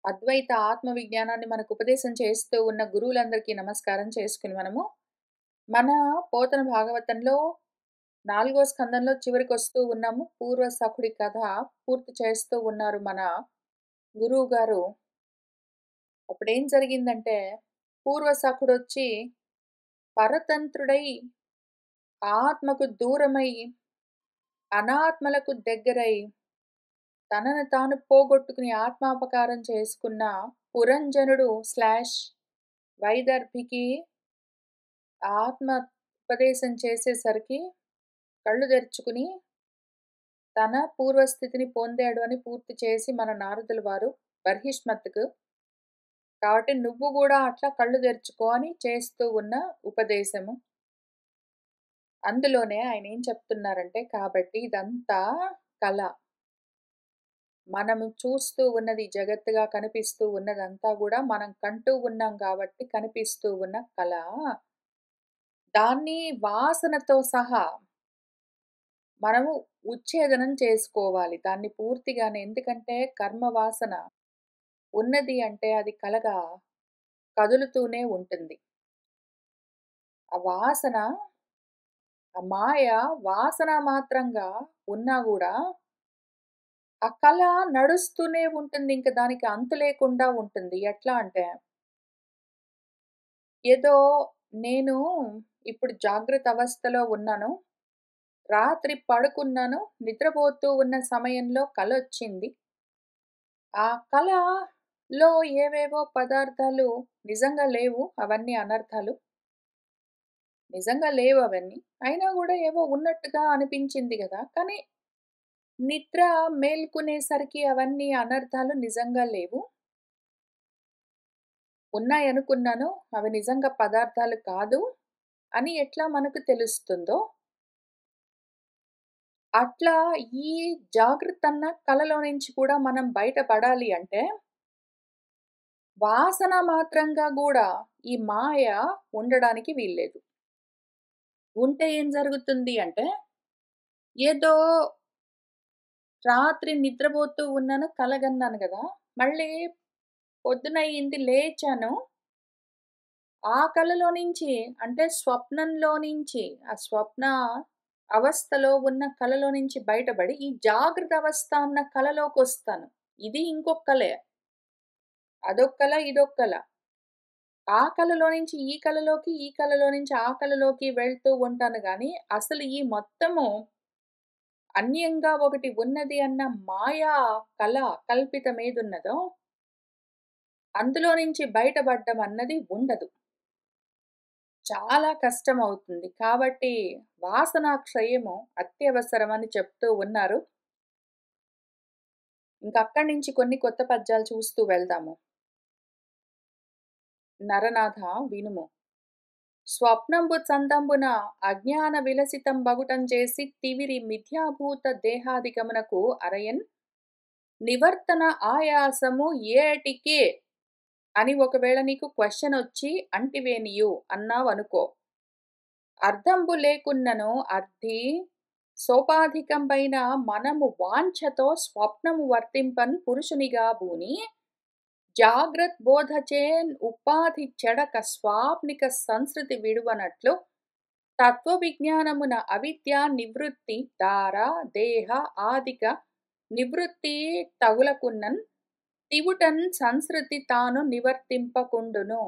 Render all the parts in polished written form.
అద్వైత ఆత్మ విజ్ఞానాన్ని మనకు ఉపదేశం చేస్తూ ఉన్న గురువులందరికీ నమస్కారం చేసుకుని మన పోతన భాగవతంలో 4వ స్కందంలో చివరికొస్తూ ఉన్నాము. పూర్వ సఖుడి కథ పూర్తి చేస్తూ ఉన్నారు మన గురువు గారు. అప్పుడేం జరిగిందంటే పూర్వ సఖుడొచ్చి పరతంత్రుడై ఆత్మకు దూరమై అనాత్మలకు దగ్గరై తనను తాను పోగొట్టుకుని ఆత్మాపకారం చేసుకున్న పురంజనుడు/వైదర్భికి ఆత్మ ఉపదేశం చేసేసరికి కళ్ళు తెరుచుకుని తన పూర్వస్థితిని పొందాడు అని పూర్తి చేసి మన నారదుల వారు బర్హిష్మత్తుకు కాబట్టి నువ్వు కూడా అట్లా కళ్ళు తెరుచుకో అని చేస్తూ ఉన్న ఉపదేశము. అందులోనే ఆయన ఏం చెప్తున్నారంటే, కాబట్టి ఇదంతా కళ, మనము చూస్తూ ఉన్నది జగత్తుగా కనిపిస్తూ ఉన్నదంతా కూడా మనం కంటూ ఉన్నాం కాబట్టి కనిపిస్తూ ఉన్న కళ. దాన్ని వాసనతో సహా మనము ఉచ్ఛేదనం చేసుకోవాలి దాన్ని పూర్తిగానే. ఎందుకంటే కర్మ వాసన ఉన్నది అంటే అది కలగా కదులుతూనే ఉంటుంది. ఆ వాసన, ఆ మాయ వాసన మాత్రంగా ఉన్నా కూడా ఆ కళ నడుస్తూనే ఉంటుంది. ఇంక దానికి అంతు లేకుండా ఉంటుంది. ఎట్లా అంటే ఏదో నేను ఇప్పుడు జాగ్రత్త అవస్థలో ఉన్నాను. రాత్రి పడుకున్నాను. నిద్రపోతూ ఉన్న సమయంలో కలొచ్చింది. ఆ కళలో ఏవేవో పదార్థాలు నిజంగా లేవు. అవన్నీ అనర్థాలు. నిజంగా లేవు అవన్నీ. అయినా గూడా ఏవో ఉన్నట్టుగా అనిపించింది గదా! కానీ నిద్ర మేల్కునేసరికి అవన్నీ అనర్థాలు నిజంగా లేవు. ఉన్నాయనుకున్నాను. అవి నిజంగా పదార్థాలు కాదు అని ఎట్లా మనకు తెలుస్తుందో, అట్లా ఈ జాగృతన్న కలలో నుంచి కూడా మనం బయటపడాలి అంటే, వాసన మాత్రంగా గూడా ఈ మాయ ఉండడానికి వీల్లేదు. ఉంటే ఏం జరుగుతుంది అంటే, ఏదో రాత్రి నిద్రపోతూ ఉన్నాను, కలగన్నాను గదా! మళ్ళీ పొద్దునయింది లేచాను. ఆ కలలో నుంచి అంటే స్వప్నంలో నుంచి, ఆ స్వప్న అవస్థలో ఉన్న కలలో నుంచి బయటపడి, ఈ జాగృత అవస్థ అన్న కలలోకొస్తాను. ఇది ఇంకొక కలే. అదొక కల, ఇదొక కల. ఆ కలలో నుంచి ఈ కలలోకి, ఈ కలలో నుంచి ఆ కలలోకి వెళ్తూ ఉంటాను గానీ, అసలు ఈ మొత్తము అన్యంగా ఒకటి ఉన్నది అన్న మాయా కల కల్పితమేదున్నదో, అందులో నుంచి బయటపడ్డం అన్నది ఉండదు. చాలా కష్టమవుతుంది. కాబట్టి వాసనాక్షయము అత్యవసరమని చెప్తూ ఉన్నారు. ఇంకక్కడి నుంచి కొన్ని కొత్త పద్యాలు చూస్తూ వెళ్దాము. నరనాథ వినుము. స్వప్నంబు చందంబున అజ్ఞాన విలసితం బగుటం చేసి తివిరి మిథ్యాభూత దేహాదిగమునకు అరయన్ నివర్తన ఆయాసము ఏటికే అని ఒకవేళ నీకు క్వశ్చన్ వచ్చి అంటివేనియు అన్నావనుకో. అర్థంబు లేకున్నను అర్థి సోపాధికంపైన మనము వాంఛతో స్వప్నము వర్తింపన్ పురుషునిగా బూని జాగ్రత్ బోధచేన్ ఉపాధి చెడక స్వాప్నిక సంస్కృతి విడువనట్లు తత్వ విజ్ఞానమున అవిద్య నివృత్తి దార దేహ ఆదిక నివృత్తి తగులకున్నన్ తివుటన్ సంస్కృతి తాను నివర్తింపకుండును.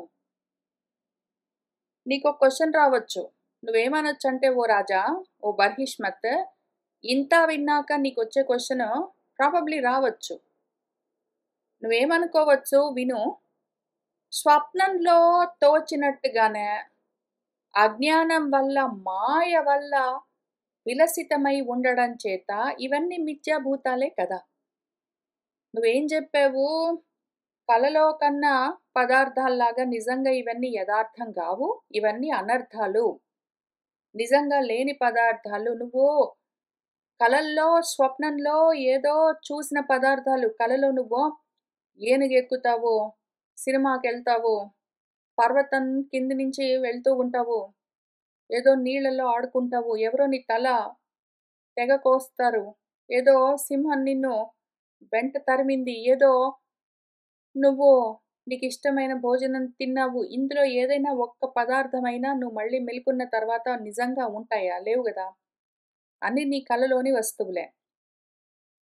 నీకో క్వశ్చన్ రావచ్చు. నువ్వేమనొచ్చంటే ఓ రాజా, ఓ బర్హిష్మత్, ఇంత విన్నాక నీకొచ్చే క్వశ్చన్ ప్రాబబ్లీ రావచ్చు. నువ్వేమనుకోవచ్చు విను. స్వప్నంలో తోచినట్టుగానే అజ్ఞానం వల్ల, మాయ వల్ల విలసితమై ఉండడం చేత ఇవన్నీ మిథ్యాభూతాలే కదా! నువ్వేం జెప్పావు? కలలో కన్నా పదార్థాల్లాగా నిజంగా ఇవన్నీ యదార్థం గావు. ఇవన్నీ అనర్థాలు. నిజంగా లేని పదార్థాలు. నువ్వు కలల్లో, స్వప్నంలో ఏదో చూసిన పదార్థాలు. కలలో నువ్వు ఏనుగెక్కుతావు, సినిమాకెళ్తావు, పర్వతం కింది నుంచి వెళ్తూ ఉంటావు, ఏదో నీళ్ళలో ఆడుకుంటావు, ఎవరో నీ తల తెగ కోస్తారు, ఏదో సింహం నిన్ను వెంట తరిమింది, ఏదో నువ్వు నీకిష్టమైన భోజనం తిన్నావు. ఇందులో ఏదైనా ఒక్క పదార్థమైనా నువ్వు మళ్ళీ మెలుకున్న తర్వాత నిజంగా ఉంటాయా? లేవు గదా! అన్నీ నీ కలలోని వస్తువులే.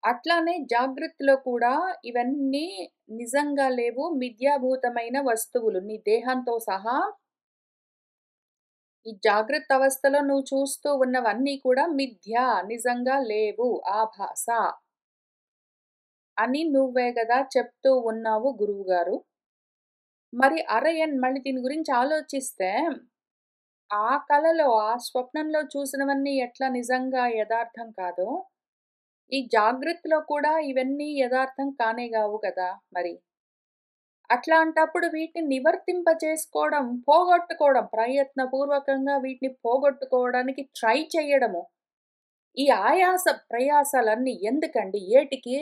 అట్లానే జాగ్రత్తలో కూడా ఇవన్నీ నిజంగా లేవు. మిథ్యాభూతమైన వస్తువులు. నీ దేహంతో సహా ఈ జాగ్రత్త అవస్థలో నువ్వు చూస్తూ ఉన్నవన్నీ కూడా మిథ్య. నిజంగా లేవు. ఆభాస అని నువ్వే గదా చెప్తూ ఉన్నావు గురువుగారు. మరి మళ్ళీ దీని గురించి ఆలోచిస్తే, ఆ కలలో, ఆ స్వప్నంలో చూసినవన్నీ ఎట్లా నిజంగా యదార్థం కాదో, ఈ జాగ్రత్తలో కూడా ఇవన్నీ యదార్థం కానే గావు గదా! మరి. అట్లాంటప్పుడు వీటిని నివర్తింపజేసుకోవడం, పోగొట్టుకోవడం, ప్రయత్నపూర్వకంగా వీటిని పోగొట్టుకోవడానికి ట్రై చెయ్యడము. ఈ ప్రయాసాలన్నీ ఎందుకండి? ఏటికి?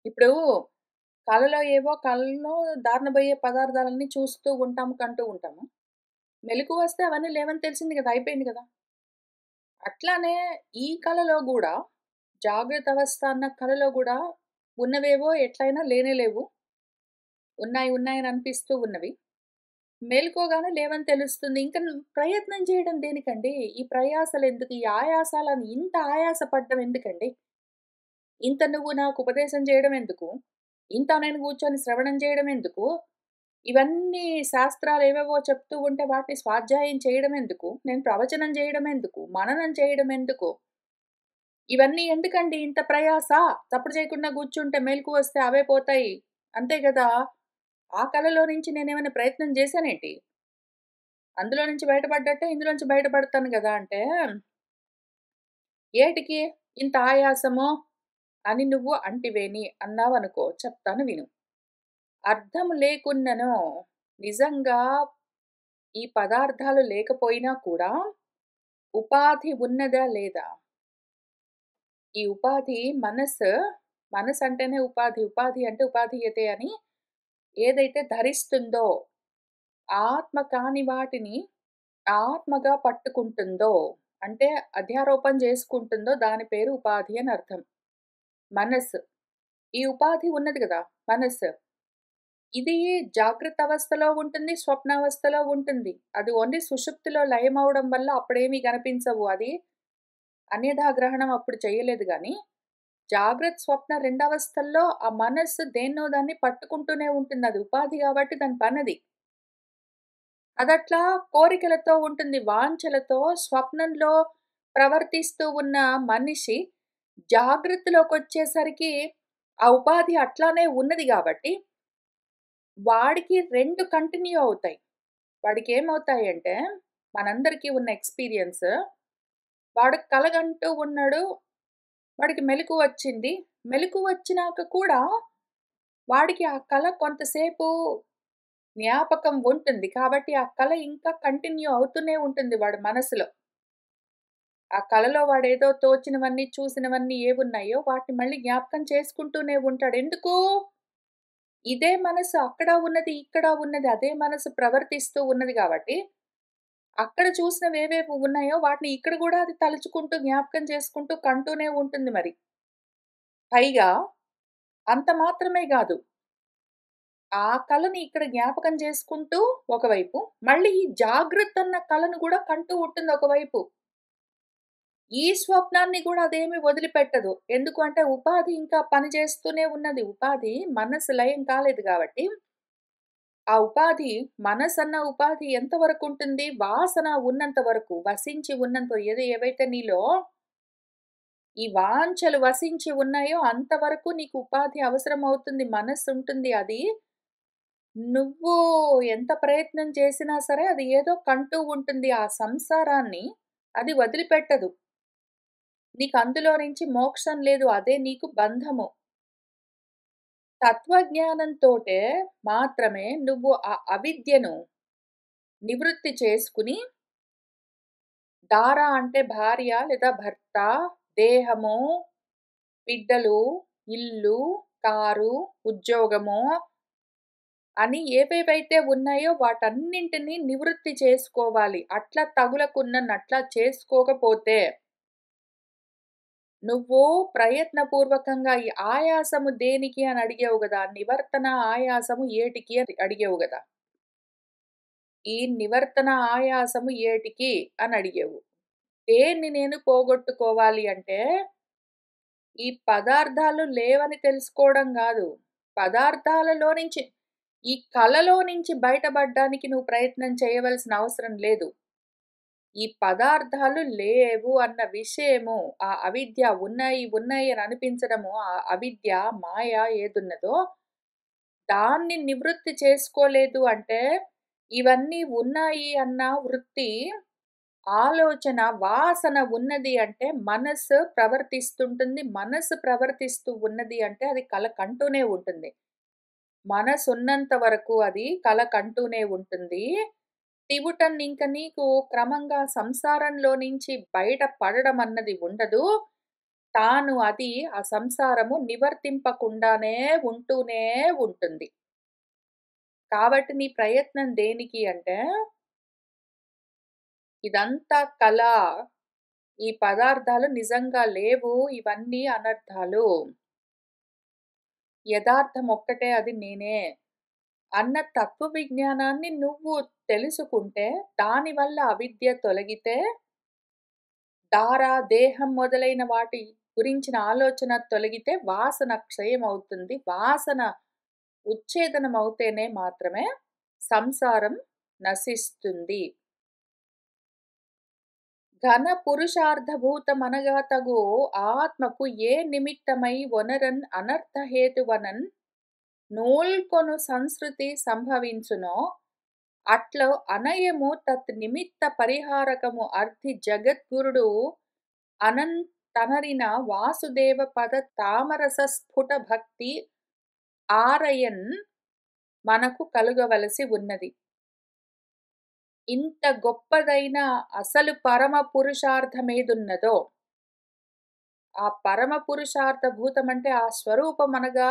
ఇప్పుడు కలలో దారిన బోయే పదార్థాలన్నీ చూస్తూ ఉంటాము, కంటూ ఉంటాము. మెలుకువొస్తే అవన్నీ లేవని తెలిసింది గదా! అయిపోయింది గదా! అట్లానే ఈ కలలో గూడా జాగ్రత్త అవస్థ అన్న కలలో గూడా ఉన్నవేవో ఎట్లైనా లేనే లేవు. ఉన్నాయని అనిపిస్తూ ఉన్నవి. మేలుకోగానే లేవని తెలుస్తుంది. ఇంక ప్రయత్నం చేయడం దేనికండి? ఈ ప్రయాసలెందుకు? ఈ ఆయాసాలని ఇంత ఆయాస పడడం ఎందుకండి? ఇంత నువ్వు నాకు ఉపదేశం చేయడం ఎందుకు? ఇంత నేను కూర్చొని శ్రవణం చేయడం ఎందుకు? ఇవన్నీ శాస్త్రాలేవేవో చెప్తూ ఉంటే వాటిని స్వాధ్యాయం చేయడం ఎందుకు? నేను ప్రవచనం చేయడం ఎందుకు? మననం చేయడం ఎందుకు? ఇవన్నీ ఎందుకండి ఇంత ప్రయాస? చప్పుడు చేయకుండా కూర్చుంటే మెలుకువొస్తే అవే పోతాయి. అంతే గదా! ఆ కలలో నుంచి నేనేమైనా ప్రయత్నం చేశానేంటి? అందులో నుంచి బయటపడ్డట్టే ఇందులోంచి బయటపడతాను గదా! అంటే, ఏటికి ఇంత ఆయాసము అని నువ్వు అంటివేని అన్నావనుకో చెప్తాను విను. అర్థం లేకున్నను నిజంగా ఈ పదార్థాలు లేకపోయినా కూడా ఉపాధి ఉన్నదా లేదా? ఈ ఉపాధి మనసంటేనే ఉపాధి. ఉపాధి అంటే ఉపాధీయతే అని ఏదైతే ధరిస్తుందో, ఆత్మ కాని వాటిని ఆత్మగా పట్టుకుంటుందో, అంటే అధ్యారోపణ చేసుకుంటుందో దాని పేరు ఉపాధి అని అర్థం. మనస్సు. ఈ ఉపాధి ఉన్నది గదా! మనస్సు. ఇది జాగ్రత్త అవస్థలో ఉంటుంది, స్వప్నావస్థలో ఉంటుంది. అది ఓన్లీ సుషుప్తిలో లయమవ్వడం వల్ల అప్పుడేమి కనిపించవు. అది అన్యథా గ్రహణం అప్పుడు చేయలేదు గానీ, జాగ్రత్త, స్వప్న రెండవస్థల్లో ఆ మనస్సు దేన్నో దాన్ని పట్టుకుంటూనే ఉంటుంది. అది ఉపాధి గాబట్టి దాని పనది. అదట్లా కోరికలతో ఉంటుంది. వాంఛలతో స్వప్నంలో ప్రవర్తిస్తూ ఉన్న మనిషి జాగ్రత్తలోకొచ్చేసరికి ఆ ఉపాధి అట్లానే ఉన్నది గాబట్టి, వాడికి 2 కంటిన్యూ అవుతాయి. వాడికేమవుతాయంటే, మనందరికీ ఉన్న ఎక్స్‌పీరియన్స్ వాడు కలగంటూ ఉన్నాడు. వాడికి మెలకువొచ్చింది. మెలకువొచ్చినాక కూడా వాడికి ఆ కల కొంతసేపు జ్ఞాపకం ఉంటుంది. కాబట్టి ఆ కల ఇంకా కంటిన్యూ అవుతూనే ఉంటుంది వాడి మనసులో. ఆ కలలో వాడేదో తోచినవన్నీ, చూసినవన్నీ ఏవున్నాయో వాటిని మళ్ళీ జ్ఞాపకం చేసుకుంటూనే ఉంటాడు. ఎందుకు? ఇదే మనసు అక్కడ ఉన్నది, ఇక్కడ ఉన్నది అదే మనసు ప్రవర్తిస్తూ ఉన్నది గాబట్టి, అక్కడ చూసినవేవేవి ఉన్నాయో వాటిని ఇక్కడ గూడా అది తలుచుకుంటూ, జ్ఞాపకం చేసుకుంటూ కంటూనే ఉంటుంది మరి. పైగా అంత మాత్రమే గాదు. ఆ కలని ఇక్కడ జ్ఞాపకం చేసుకుంటూ ఒకవైపు, మళ్ళీ ఈ జాగ్రత్తన్న కలను గూడా కంటూ ఉంటుంది ఒకవైపు. ఈ స్వప్నాన్ని గూడా అదేమి వదిలిపెట్టదు. ఎందుకు అంటే ఉపాధి ఇంకా పని చేస్తూనే ఉన్నది. ఉపాధి మనస్సు లయం కాలేదు గాబట్టి, ఆ ఉపాధి మనసన్న ఉపాధి ఎంత వరకుంటుంది? వాసన ఉన్నంత వరకు, వసించి ఉన్నంత ఏవైతే నీలో ఈ వాంఛలు వసించి ఉన్నాయో అంతవరకు నీకు ఉపాధి అవసరమవుతుంది. మనస్సుంటుంది. అది నువ్వు ఎంత ప్రయత్నం చేసినా సరే అది ఏదో కంటూ ఉంటుంది. ఆ సంసారాన్ని అది వదిలిపెట్టదు. నీకు అందులో నుంచి మోక్షం లేదు. అదే నీకు బంధము. తత్వజ్ఞానంతోటే మాత్రమే నువ్వు ఆ అవిద్యను నివృత్తి చేసుకొని, అంటే భార్య లేదా భర్త, దేహము, బిడ్డలు, ఇల్లు, కారు, ఉద్యోగము అని ఏవేవైతే ఉన్నాయో వాటన్నింటిని నివృత్తి చేసుకోవాలి. అట్లా తగులకున్ననట్లా చేసుకోకపోతే నువ్వు ప్రయత్నపూర్వకంగా ఈ ఆయాసము దేనికి అని అడిగావు గదా! నివర్తన ఆయాసము ఏటికి అని అడిగావు గదా! ఈ నివర్తన ఆయాసము ఏటికి అని అడిగావు. దేన్ని నేను పోగొట్టుకోవాలి అంటే, ఈ పదార్థాలు లేవని తెలుసుకోవడం గాదు. పదార్థాలలో నుంచి ఈ కలలో నుంచి బయటపడ్డానికి నువ్వు ప్రయత్నం చేయవలసిన అవసరం లేదు. ఈ పదార్థాలు లేవు అన్న విషయము, ఆ అవిద్య ఉన్నాయి, ఉన్నాయి అని అనిపించడము, ఆ అవిద్య, మాయ ఏదున్నదో, దాన్ని నివృత్తి చేసుకోలేదు అంటే, ఇవన్నీ ఉన్నాయి అన్న వృత్తి, ఆలోచన, వాసన ఉన్నది అంటే మనస్సు ప్రవర్తిస్తుంటుంది. మనస్సు ప్రవర్తిస్తూ ఉన్నది అంటే అది కల కంటూనే ఉంటుంది. మనసున్నంత వరకు అది కల కంటూనే ఉంటుంది. తివుటన్ ఇంక నీకు క్రమంగా సంసారంలో నుంచి బయట పడడం అన్నది ఉండదు. తాను అది ఆ సంసారము నివర్తింపకుండానే ఉంటూనే ఉంటుంది. కాబట్టి నీ ప్రయత్నం దేనికి అంటే, ఇదంతా కల. ఈ పదార్థాలు నిజంగా లేవు. ఇవన్నీ అనర్థాలు. యదార్థం ఒక్కటే అది నేనే. అన్న తత్వ విజ్ఞానాన్ని నువ్వు తెలుసుకుంటే, దానివల్ల అవిద్య తొలగితే, దేహం మొదలైన వాటి గురించిన ఆలోచన తొలగితే వాసన క్షయమవుతుంది. వాసన ఉచ్ఛేదనమవుతేనే మాత్రమే సంసారం నశిస్తుంది. ఘన పురుషార్థభూతమనగా తగు ఆత్మకు ఏ నిమిత్తమై ఒనరన్ అనర్థహేతువనన్ నూల్కొను సంస్కృతి సంభవించునో అట్లో అనయము తత్ నిమిత్త పరిహారకము అర్థి జగద్గురుడు అనంతనరిన వాసుదేవ పద తామరస స్ఫుట భక్తి ఆరయన్ మనకు కలుగవలసి ఉన్నది. ఇంత గొప్పదైన అసలు పరమ పురుషార్థమేదున్నదో, ఆ పరమ పురుషార్థ భూతమంటే ఆ స్వరూపమనగా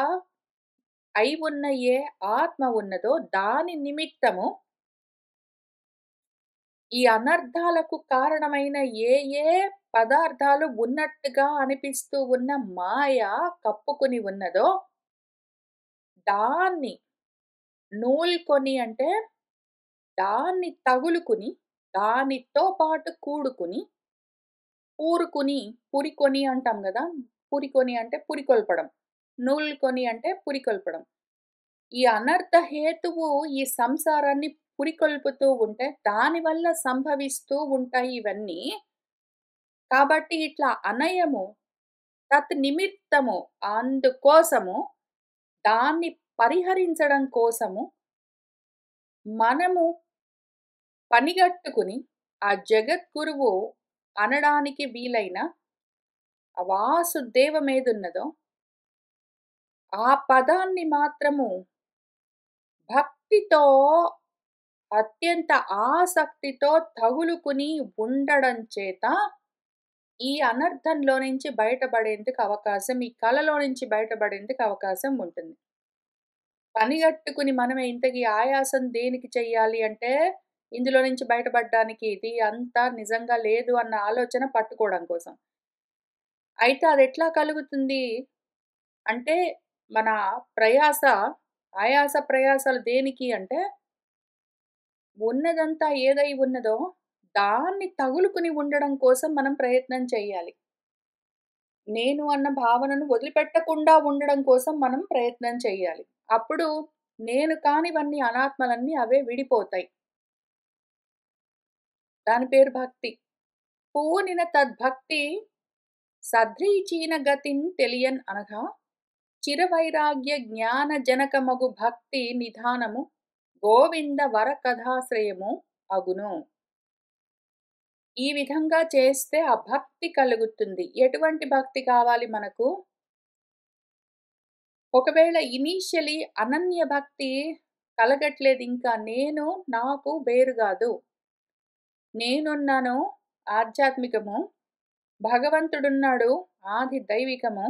అయి ఉన్న ఏ ఆత్మ ఉన్నదో దాని నిమిత్తము ఈ అనర్థాలకు కారణమైన ఏ ఏ పదార్థాలు ఉన్నట్టుగా అనిపిస్తూ ఉన్న మాయ కప్పుకొని ఉన్నదో దాన్ని నూల్కొని అంటే దాన్ని తగులుకుని, దానితో పాటు కూడుకుని, పూరుకుని, పురికొని అంటాం గదా! పురికొని అంటే పురికొల్పడం. నూల్కొని అంటే పురికొల్పడం. ఈ అనర్థ హేతువు ఈ సంసారాన్ని పురికొల్పుతూ ఉంటే, దానివల్ల సంభవిస్తూ ఉంటాయి ఇవన్నీ. కాబట్టి ఇట్లా అనయము, తత్ నిమిత్తము అందుకోసము, దాన్ని పరిహరించడం కోసము, మనము పనిగట్టుకుని ఆ జగద్గురువు అనడానికి వీలైన ఆ వాసుదేవమేదున్నదో, ఆ పదాన్ని మాత్రము భక్తితో అత్యంత ఆసక్తితో తగులుకుని ఉండడం చేత ఈ అనర్థంలో నుంచి బయటపడేందుకు అవకాశం, ఈ కలలో నుంచి బయటపడేందుకు అవకాశం ఉంటుంది. పనిగట్టుకుని మనమే ఇంతకీ ఆయాసం దేనికి చెయ్యాలి అంటే, ఇందులో నుంచి బయటపడడానికి ఇది అంతా నిజంగా లేదు అన్న ఆలోచన పట్టుకోవడం కోసం. అయితే అదెట్లా కలుగుతుంది అంటే, మన ప్రయాస, ఆయాస ప్రయాసలు దేనికి అంటే, ఉన్నదంతా ఏదై ఉన్నదో దాన్ని తగులుకుని ఉండడం కోసం మనం ప్రయత్నం చెయ్యాలి. నేను అన్న భావనను వదిలిపెట్టకుండా ఉండడం కోసం మనం ప్రయత్నం చెయ్యాలి. అప్పుడు నేను కానివన్నీ అనాత్మలన్నీ అవే విడిపోతాయి. దాని పేరు భక్తి. పూనిన తద్భక్తి సద్రీచీన గతిన్ తెలియన్ అనగా చిరవైరాగ్య జ్ఞాన జనకమగు భక్తి నిధానము గోవింద వర కథాశ్రయము అగును. ఈ విధంగా చేస్తే ఆ భక్తి కలుగుతుంది. ఎటువంటి భక్తి కావాలి మనకు? ఒకవేళ ఇనీషియలీ అనన్య భక్తి కలగట్లేదు ఇంకా, నేను నాకు వేరు గాదు. నేనున్నాను ఆధ్యాత్మికము, భగవంతుడున్నాడు ఆది దైవికము,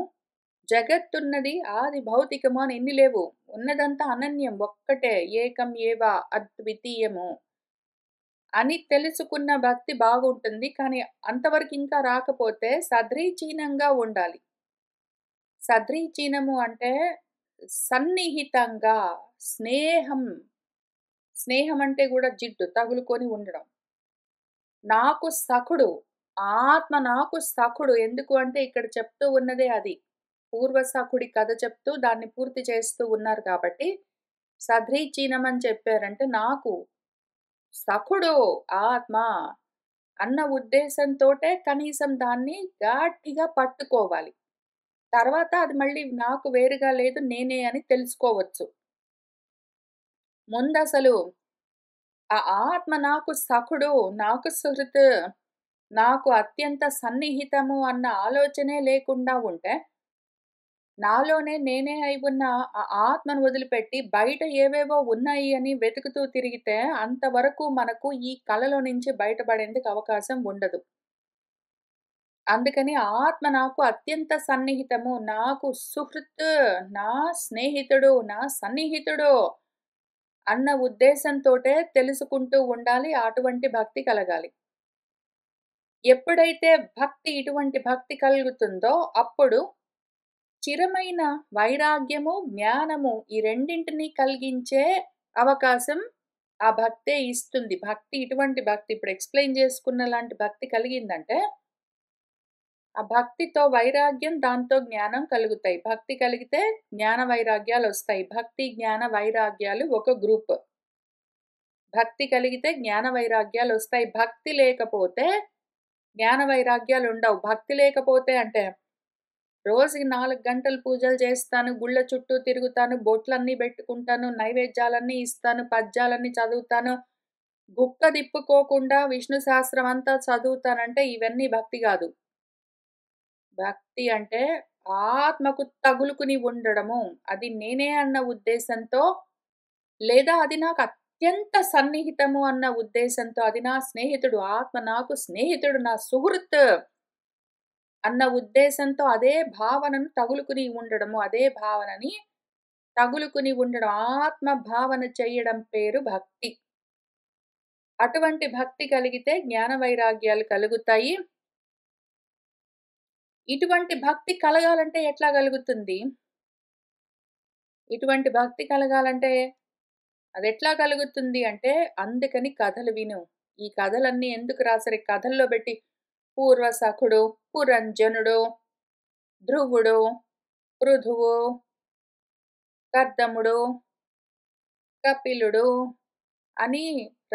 జగత్తున్నది ఆది భౌతికము అని ఎన్ని లేవు. ఉన్నదంతా అనన్యం ఒక్కటే, ఏకం ఏవ అద్వితీయము అని తెలుసుకున్న భక్తి బాగుంటుంది. కానీ అంతవరకు ఇంకా రాకపోతే సద్రీచీనంగా ఉండాలి. సద్రీచీనము అంటే సన్నిహితంగా, స్నేహం. స్నేహం అంటే గూడా జిడ్డు తగులుకొని ఉండడం. నాకు సఖుడు. ఆత్మ నాకు సఖుడు. ఎందుకు అంటే ఇక్కడ చెప్తూ ఉన్నదే అది. పూర్వ సఖుడి కథ చెప్తూ దాన్ని పూర్తి చేస్తూ ఉన్నారు కాబట్టి, సద్రీచీనం అని చెప్పారంటే నాకు సఖుడు ఆత్మ అన్న ఉద్దేశంతోటే కనీసం దాన్ని గట్టిగా పట్టుకోవాలి. తర్వాత అది మళ్ళీ నాకు వేరుగా లేదు నేనే అని తెలుసుకోవచ్చు. ముందసలు ఆ ఆత్మ నాకు సఖుడు, నాకు సుహృత్, నాకు అత్యంత సన్నిహితము అన్న ఆలోచనే లేకుండా ఉంటే, నాలోనే నేనే అయి ఉన్న ఆ ఆత్మను వదిలిపెట్టి బయట ఏవేవో ఉన్నాయి అని వెతుకుతూ తిరిగితే అంతవరకు మనకు ఈ కలలో నుంచి బయటపడేందుకు అవకాశం ఉండదు. అందుకని ఆత్మ నాకు అత్యంత సన్నిహితము. నాకు సుహృత్, నా స్నేహితుడు, నా సన్నిహితుడు అన్న ఉద్దేశంతోటే తెలుసుకుంటూ ఉండాలి. అటువంటి భక్తి కలగాలి. ఎప్పుడైతే ఇటువంటి భక్తి కలుగుతుందో అప్పుడు చిరమైన వైరాగ్యము, జ్ఞానము ఈ రెండింటిని కలిగించే అవకాశం ఆ భక్తే ఇస్తుంది. ఇటువంటి భక్తి ఇప్పుడు ఎక్స్‌ప్లెయిన్ చేసుకున్న లాంటి భక్తి కలిగిందంటే ఆ భక్తితో వైరాగ్యం, దాంతో జ్ఞానం కలుగుతాయి. భక్తి కలిగితే జ్ఞాన వైరాగ్యాలొస్తాయి. భక్తి, జ్ఞాన వైరాగ్యాలు ఒక గ్రూప్. భక్తి కలిగితే జ్ఞాన వైరాగ్యాలొస్తాయి. భక్తి లేకపోతే జ్ఞాన వైరాగ్యాలుండవు. భక్తి లేకపోతే అంటే రోజుకి 4 గంటలు పూజలు చేస్తాను, గుళ్ళ చుట్టూ తిరుగుతాను, బొట్లన్నీ బెట్టుకుంటాను, నైవేద్యాలన్నీ ఇస్తాను, పద్యాలన్నీ చదువుతాను, గుక్క తిప్పుకోకుండా విష్ణు సహస్రం అంతా చదువుతానంటే ఇవన్నీ భక్తి గాదు. భక్తి అంటే ఆత్మకు తగులుకుని ఉండడము. అది నేనే అన్న ఉద్దేశంతో లేదా అది నాకు అత్యంత సన్నిహితము అన్న ఉద్దేశంతో, అది నా స్నేహితుడు, ఆత్మ నాకు స్నేహితుడు, నా సుహృత్ అన్న ఉద్దేశంతో అదే భావనను తగులుకుని ఉండడము. అదే భావనని తగులుకుని ఉండడం. ఆత్మ భావన చెయ్యడం పేరు భక్తి. అటువంటి భక్తి కలిగితే జ్ఞాన వైరాగ్యాలు కలుగుతాయి. ఇటువంటి భక్తి కలగాలంటే ఎట్లా కలుగుతుంది? ఇటువంటి భక్తి కలగాలంటే అదెట్లా కలుగుతుంది అంటే, అందుకని కథలు విను. ఈ కథలన్నీ ఎందుకు రాసారు? ఈ కథల్లో బెట్టి పూర్వసఖుడు, పురంజనుడు, ధ్రువుడు, పృథువు, కర్దముడు, కపిలుడు అని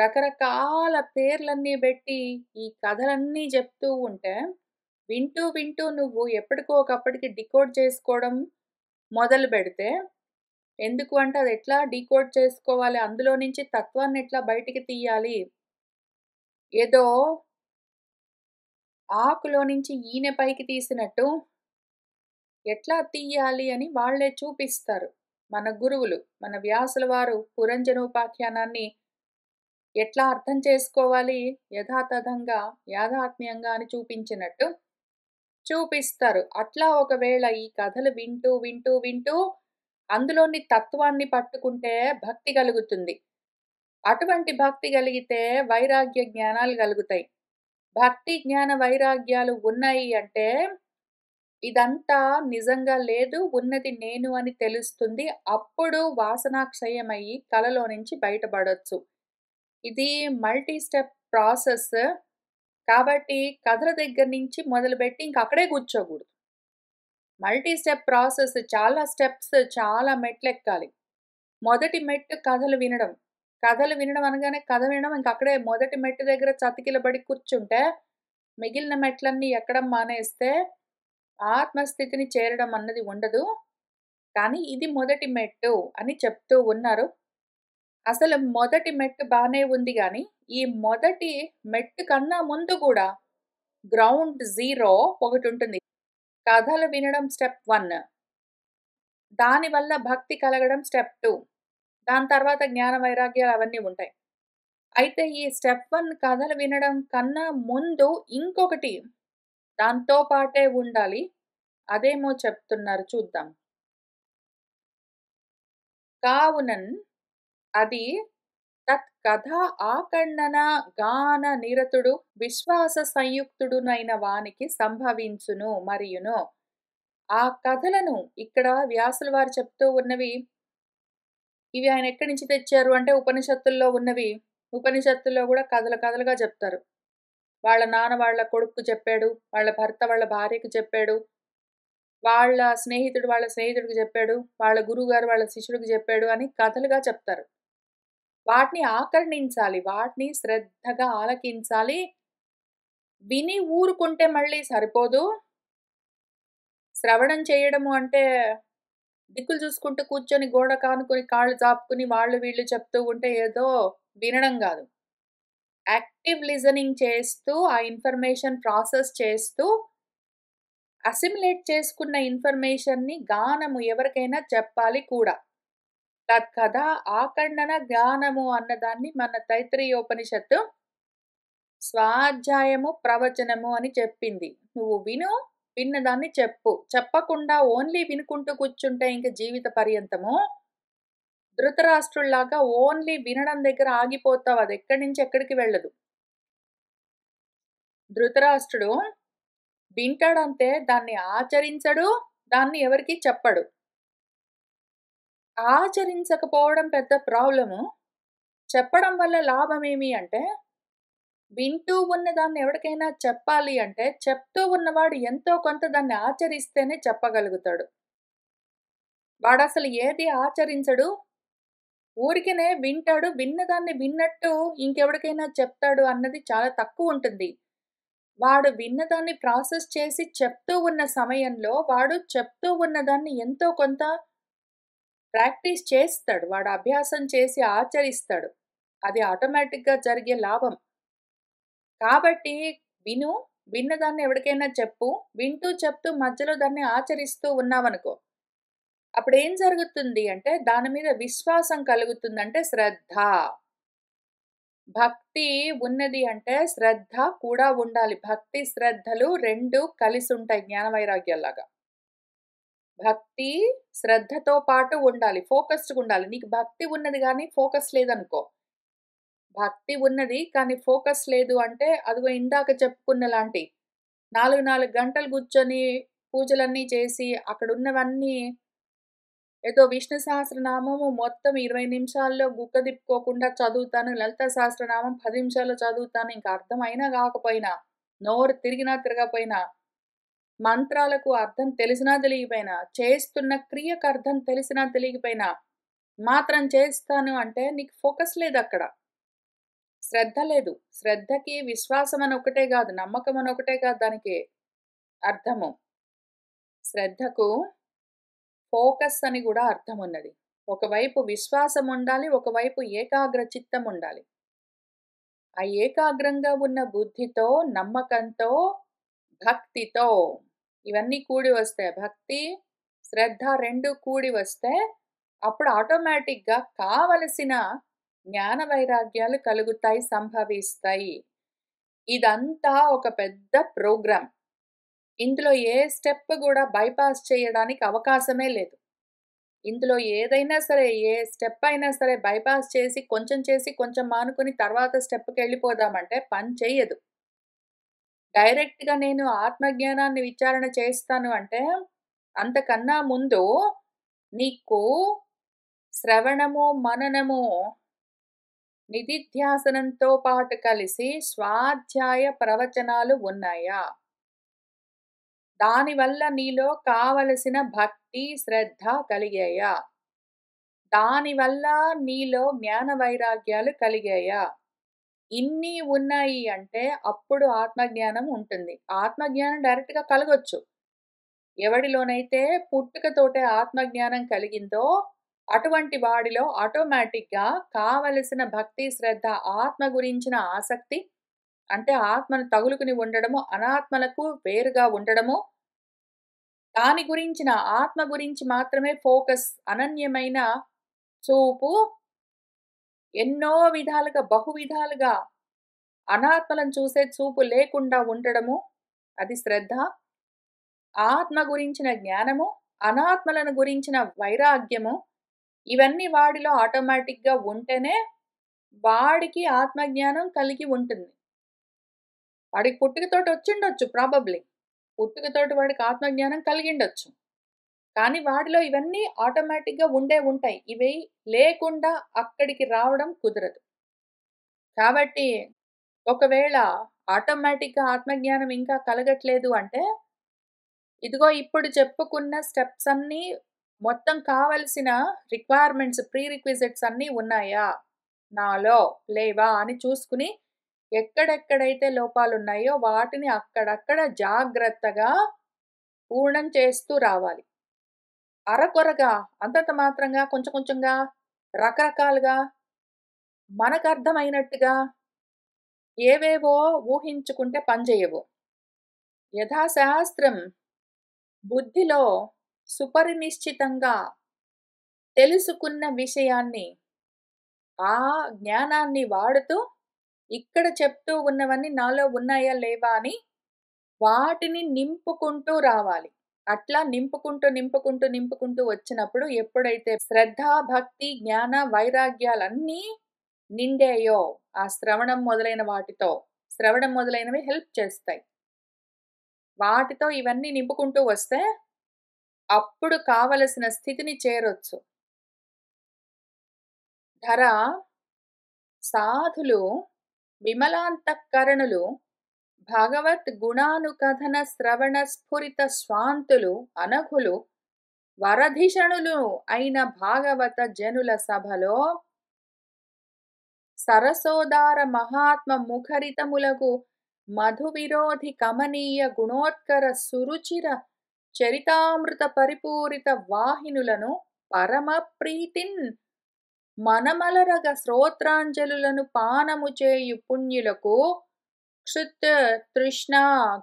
రకరకాల పేర్లన్నీ బెట్టి ఈ కథలన్నీ జెప్తూ ఉంటే, వింటూ వింటూ నువ్వు ఎప్పటికో ఒకప్పటికి డికోడ్ చేసుకోవడం మొదలుబెడితే ఎందుకు అంటే అదెట్లా డీకోడ్ చేసుకోవాలి, అందులో నుంచి తత్వాన్నెట్లా బయటికి తీయాలి, ఏదో ఆకులో నుంచి ఈనె పైకి తీసినట్టు ఎట్లా తీయాలి అని వాళ్ళే చూపిస్తారు. మన గురువులు, మన వ్యాసుల వారు పురంజనోపాఖ్యానాన్ని ఎట్లా అర్థం చేసుకోవాలి యథాతథంగా, యాథాత్మ్యంగా అని చూపించినట్టు చూపిస్తారు. అట్లా ఒకవేళ ఈ కథలు వింటూ, వింటూ, వింటూ అందులోని తత్వాన్ని పట్టుకుంటే భక్తి కలుగుతుంది. అటువంటి భక్తి కలిగితే వైరాగ్య జ్ఞానాలు కలుగుతాయి. భక్తి, జ్ఞాన వైరాగ్యాలు ఉన్నాయి అంటే ఇదంతా నిజంగా లేదు, ఉన్నది నేను అని తెలుస్తుంది. అప్పుడు వాసనాక్షయమయ్యి కలలో నుంచి బయటపడొచ్చు. ఇది మల్టీ స్టెప్ ప్రాసెస్. కాబట్టి కథల దగ్గర నుంచి మొదలుపెట్టి ఇంక అక్కడే కూర్చోకూడదు. మల్టీ స్టెప్ ప్రాసెస్ చాలా స్టెప్స్, చాలా మెట్లెక్కాలి. మొదటి మెట్టు కథలు వినడం. కథలు వినడం అనగానే కథ వినడం ఇంక అక్కడే మొదటి మెట్టు దగ్గర చతికిలబడి కూర్చుంటే, మిగిలిన మెట్లన్నీ ఎక్కడం మానేస్తే ఆత్మస్థితిని చేరడం అన్నది ఉండదు. కానీ ఇది మొదటి మెట్టు అని చెప్తూ ఉన్నారు. అసలు మొదటి మెట్టు బానే ఉంది గానీ, ఈ మొదటి మెట్టు కన్నా ముందు గూడా గ్రౌండ్ జీరో ఒకటుంటుంది. కథలు వినడం స్టెప్ 1. దానివల్ల భక్తి కలగడం స్టెప్ 2. దాని తర్వాత జ్ఞాన వైరాగ్యాలు అవన్నీ ఉంటాయి. అయితే ఈ స్టెప్ 1 కథలు వినడం కన్నా ముందు ఇంకొకటి దాంతో పాటే ఉండాలి. అదేమో చెప్తున్నారు చూద్దాం. కావునన్ అది తత్ కథ ఆకర్ణన గాన నిరతుడు విశ్వాస సంయుక్తుడునైన వానికి సంభవించును మరియును. ఆ కథలను ఇక్కడ వ్యాసుల వారు చెప్తూ ఉన్నవి, ఇవి ఆయన ఎక్కడి నుంచి తెచ్చారు అంటే ఉపనిషత్తుల్లో ఉన్నవి. ఉపనిషత్తుల్లో కూడా కథలు కథలుగా చెప్తారు. వాళ్ళ నాన్న వాళ్ళ కొడుక్కు చెప్పాడు, వాళ్ళ భర్త వాళ్ళ భార్యకు చెప్పాడు, వాళ్ళ స్నేహితుడు వాళ్ళ స్నేహితుడికి చెప్పాడు, వాళ్ళ గురువుగారు వాళ్ళ శిష్యుడికి చెప్పాడు అని కథలుగా చెప్తారు. వాటిని ఆకర్ణించాలి, వాటిని శ్రద్ధగా ఆలకించాలి. విని ఊరుకుంటే మళ్ళీ సరిపోదు. శ్రవణం చేయడము అంటే దిక్కులు చూసుకుంటూ కూర్చొని గోడ కానుకొని కాళ్ళు చాపుకొని వాళ్ళు వీళ్ళు చెప్తూ ఉంటే ఏదో వినడం గాదు. యాక్టివ్ లిజనింగ్ చేస్తూ, ఆ ఇన్ఫర్మేషన్ ప్రాసెస్ చేస్తూ, అసిమిలేట్ చేసుకున్న ఇన్ఫర్మేషన్‌ని గానము ఎవరికైనా చెప్పాలి కూడా. తత్కథా ఆకర్ణన జ్ఞానము అన్నదాన్ని మన తైత్తిరీయోపనిషత్తు స్వాధ్యాయము, ప్రవచనము అని చెప్పింది. నువ్వు విను, విన్నదాన్ని చెప్పు. చెప్పకుండా ఓన్లీ వినుకుంటూ కూర్చుంటే ఇంక జీవిత పర్యంతము ధృతరాష్ట్రుల్లాగా ఓన్లీ వినడం దగ్గర ఆగిపోతావు. అదెక్కడి నుంచి ఎక్కడికి వెళ్ళదు. ధృతరాష్ట్రుడు వింటాడంతే, దాన్ని ఆచరించడు, దాన్ని ఎవరికీ చెప్పడు. ఆచరించకపోవడం పెద్ద ప్రాబ్లము. చెప్పడం వల్ల లాభమేమి అంటే, వింటూ ఉన్న దాన్ని ఎవడికైనా చెప్పాలి అంటే, చెప్తూ ఉన్నవాడు ఎంతో కొంత దాన్ని ఆచరిస్తేనే చెప్పగలుగుతాడు. వాడసలు ఏది ఆచరించడు. ఊరికనే వింటాడు. విన్నదాన్ని విన్నట్టు ఇంకెవడికైనా చెప్తాడు అన్నది చాలా తక్కువుంటుంది. వాడు విన్నదాన్ని ప్రాసెస్ చేసి చెప్తూ ఉన్న సమయంలో, వాడు చెప్తూ ఉన్నదాన్ని ఎంతో కొంత ప్రాక్టీస్ చేస్తాడు. వాడు అభ్యాసం చేసి ఆచరిస్తాడు. అది ఆటోమేటిక్‌గా జరిగే లాభం. కాబట్టి విను, విన్నదాన్ని ఎవడికైనా చెప్పు. వింటూ చెప్తూ మధ్యలో దాన్ని ఆచరిస్తూ ఉన్నావనుకో, అప్పుడేం జరుగుతుంది అంటే దాని మీద విశ్వాసం కలుగుతుంది. అంటే శ్రద్ధ. భక్తి ఉన్నది అంటే శ్రద్ధ కూడా ఉండాలి. భక్తి, శ్రద్ధలు 2 కలిసుంటాయి జ్ఞాన వైరాగ్యాల్లాగా. భక్తి, శ్రద్ధతో పాటు ఉండాలి. ఫోకస్డ్‌గుండాలి. నీకు భక్తి ఉన్నది గానీ ఫోకస్ లేదనుకో. భక్తి ఉన్నది కానీ ఫోకస్ లేదు అంటే అదిగో ఇందాక చెప్పుకున్న లాంటి 4 గంటలు కూర్చొని పూజలన్నీ చేసి అక్కడున్నవన్నీ ఏదో విష్ణు సహస్రనామము మొత్తం 20 నిమిషాల్లో గుక్క తిప్పుకోకుండా చదువుతాను. లలిత సహస్రనామం 10 నిమిషాల్లో చదువుతాను. ఇంక అర్థం అయినా కాకపోయినా, నోరు తిరిగినా తిరగపోయినా, మంత్రాలకు అర్థం తెలిసినా తెలియకపోయినా, చేస్తున్న క్రియకు అర్థం తెలిసినా తెలియకపోయినా, మాత్రం చేస్తాను అంటే నీకు ఫోకస్ లేదక్కడ. శ్రద్ధ లేదు. శ్రద్ధకి విశ్వాసం అని ఒకటే గాదు, నమ్మకం అని ఒకటే కాదు దానికి అర్థము. శ్రద్ధకు ఫోకస్ అని గూడా అర్థమున్నది. ఒకవైపు విశ్వాసం ఉండాలి, ఒకవైపు ఏకాగ్ర చిత్తం ఉండాలి. ఆ ఏకాగ్రంగా ఉన్న బుద్ధితో, నమ్మకంతో, భక్తితో ఇవన్నీ కూడి వస్తాయి. భక్తి, శ్రద్ధ 2 కూడి వస్తే అప్పుడు ఆటోమేటిక్‌గా కావలసిన జ్ఞాన వైరాగ్యాలు కలుగుతాయి, సంభవిస్తాయి. ఇదంతా ఒక పెద్ద ప్రోగ్రామ్. ఇందులో ఏ స్టెప్ గూడా బైపాస్ చేయడానికి అవకాశమే లేదు. ఇందులో ఏదైనా సరే, ఏ స్టెప్ అయినా సరే బైపాస్ చేసి, కొంచెం మానుకొని తర్వాత స్టెప్‌కెళ్ళిపోదామంటే పని చెయ్యదు. డైరెక్ట్‌గా నేను ఆత్మజ్ఞానాన్ని విచారణ చేస్తాను అంటే, అంతకన్నా ముందు నీకు శ్రవణము, మననము, నిధిధ్యాసనంతో పాటు కలిసి స్వాధ్యాయ ప్రవచనాలు ఉన్నాయా? దానివల్ల నీలో కావలసిన భక్తి, శ్రద్ధ కలిగాయా? దానివల్ల నీలో జ్ఞాన వైరాగ్యాలు కలిగాయా? ఇన్ని ఉన్నాయి అంటే అప్పుడు ఆత్మజ్ఞానం ఉంటుంది. ఆత్మజ్ఞానం డైరెక్ట్‌గా కలగొచ్చు. ఎవడిలోనైతే పుట్టుకతోటే ఆత్మజ్ఞానం కలిగిందో అటువంటి వాడిలో ఆటోమేటిక్‌గా కావలసిన భక్తి, శ్రద్ధ, ఆత్మ గురించిన ఆసక్తి అంటే ఆత్మను తగులుకుని ఉండడము, అనాత్మలకు వేరుగా ఉండడము, దాని గురించిన ఆత్మ గురించి మాత్రమే ఫోకస్, అనన్యమైన చూపు, ఎన్నో విధాలుగా, బహు విధాలుగా అనాత్మలను చూసే చూపు లేకుండా ఉండడము, అది శ్రద్ధ. ఆత్మ గురించిన జ్ఞానము, అనాత్మలను గురించిన వైరాగ్యము, ఇవన్నీ వాడిలో ఆటోమేటిక్‌గా ఉంటేనే వాడికి ఆత్మజ్ఞానం కలిగి ఉంటుంది. వాడికి పుట్టుకతోటి వచ్చుండొచ్చు ప్రాబబ్లీ. పుట్టుకతోటి వాడికి ఆత్మజ్ఞానం కలిగిండొచ్చు. కానీ వాడిలో ఇవన్నీ ఆటోమేటిక్‌గా ఉండే ఉంటాయి. ఇవి లేకుండా అక్కడికి రావడం కుదరదు. కాబట్టి ఒకవేళ ఆటోమేటిక్‌గా ఆత్మజ్ఞానం ఇంకా కలగట్లేదు అంటే, ఇదిగో ఇప్పుడు చెప్పుకున్న స్టెప్స్ అన్నీ మొత్తం కావలసిన రిక్వైర్మెంట్స్, ప్రీ రిక్విజిట్స్ అన్నీ ఉన్నాయా? నాలో లేవా? అని చూసుకుని ఎక్కడెక్కడైతే లోపాలున్నాయో వాటిని అక్కడక్కడ జాగ్రత్తగా పూర్ణం చేస్తూ రావాలి. అరకొరగా, అంతంత మాత్రంగా, కొంచెం కొంచెంగా, రకరకాలుగా, మనకర్థమైనట్టుగా ఏవేవో ఊహించుకుంటే పనిజెయ్యవు. యథాశాస్త్రం బుద్ధిలో సుపరినిశ్చితంగా తెలుసుకున్న విషయాన్ని, ఆ జ్ఞానాన్ని వాడుతూ ఇక్కడ చెప్తూ ఉన్నవన్నీ నాలో ఉన్నాయా లేవా అని వాటిని నింపుకుంటూ రావాలి. అట్లా నింపుకుంటూ, నింపుకుంటూ, నింపుకుంటూ వచ్చినప్పుడు ఎప్పుడైతే శ్రద్ధ, భక్తి, జ్ఞాన, వైరాగ్యాలన్నీ నిండాయో ఆ శ్రవణం మొదలైన వాటితో, శ్రవణం మొదలైనవి హెల్ప్ చేస్తాయి. వాటితో ఇవన్నీ నింపుకుంటూ వస్తే అప్పుడు కావలసిన స్థితిని చేరొచ్చు. ధర సాధులు విమలాంతఃకరణులు భగవత్ గుణానుకథన శ్రవణ స్ఫురిత స్వాంతులు అనఘులు వరధిషణులు అయిన భాగవత జనుల సభలో సరసోదార మహాత్మ ముఖరితములకు మధు విరోధి కమనీయ గుణోత్కర సురుచిర చరితామృత పరిపూరిత వాహినులను పరమ ప్రీతిన్ మనమలరగ శ్రోత్రాంజలులను పానము చేయు పుణ్యులకు క్షుత్, తృష్ణ,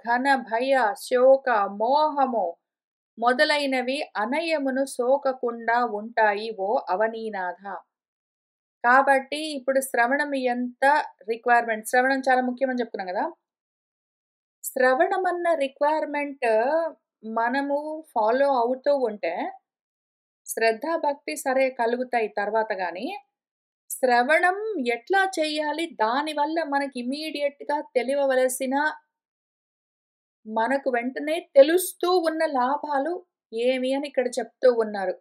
ఘన భయ, శోక, మోహము మొదలైనవి అనయమును సోకకుండా ఉంటాయి ఓ అవనీనాథ. కాబట్టి ఇప్పుడు శ్రవణం ఎంత రిక్వైర్మెంట్, శ్రవణం చాలా ముఖ్యమని చెప్పుకున్నాం కదా! శ్రవణం అన్న రిక్వైర్మెంట్ మనము ఫాలో అవుతూ ఉంటే శ్రద్ధ, భక్తి సరే కలుగుతాయి తర్వాత గాని, శ్రవణం ఎట్లా చేయాలి? దానివల్ల మనకి ఇమ్మీడియేట్‌గా తెలియవలసిన, మనకు వెంటనే తెలుస్తూ ఉన్న లాభాలు ఏమి అని ఇక్కడ చెప్తూ ఉన్నారు.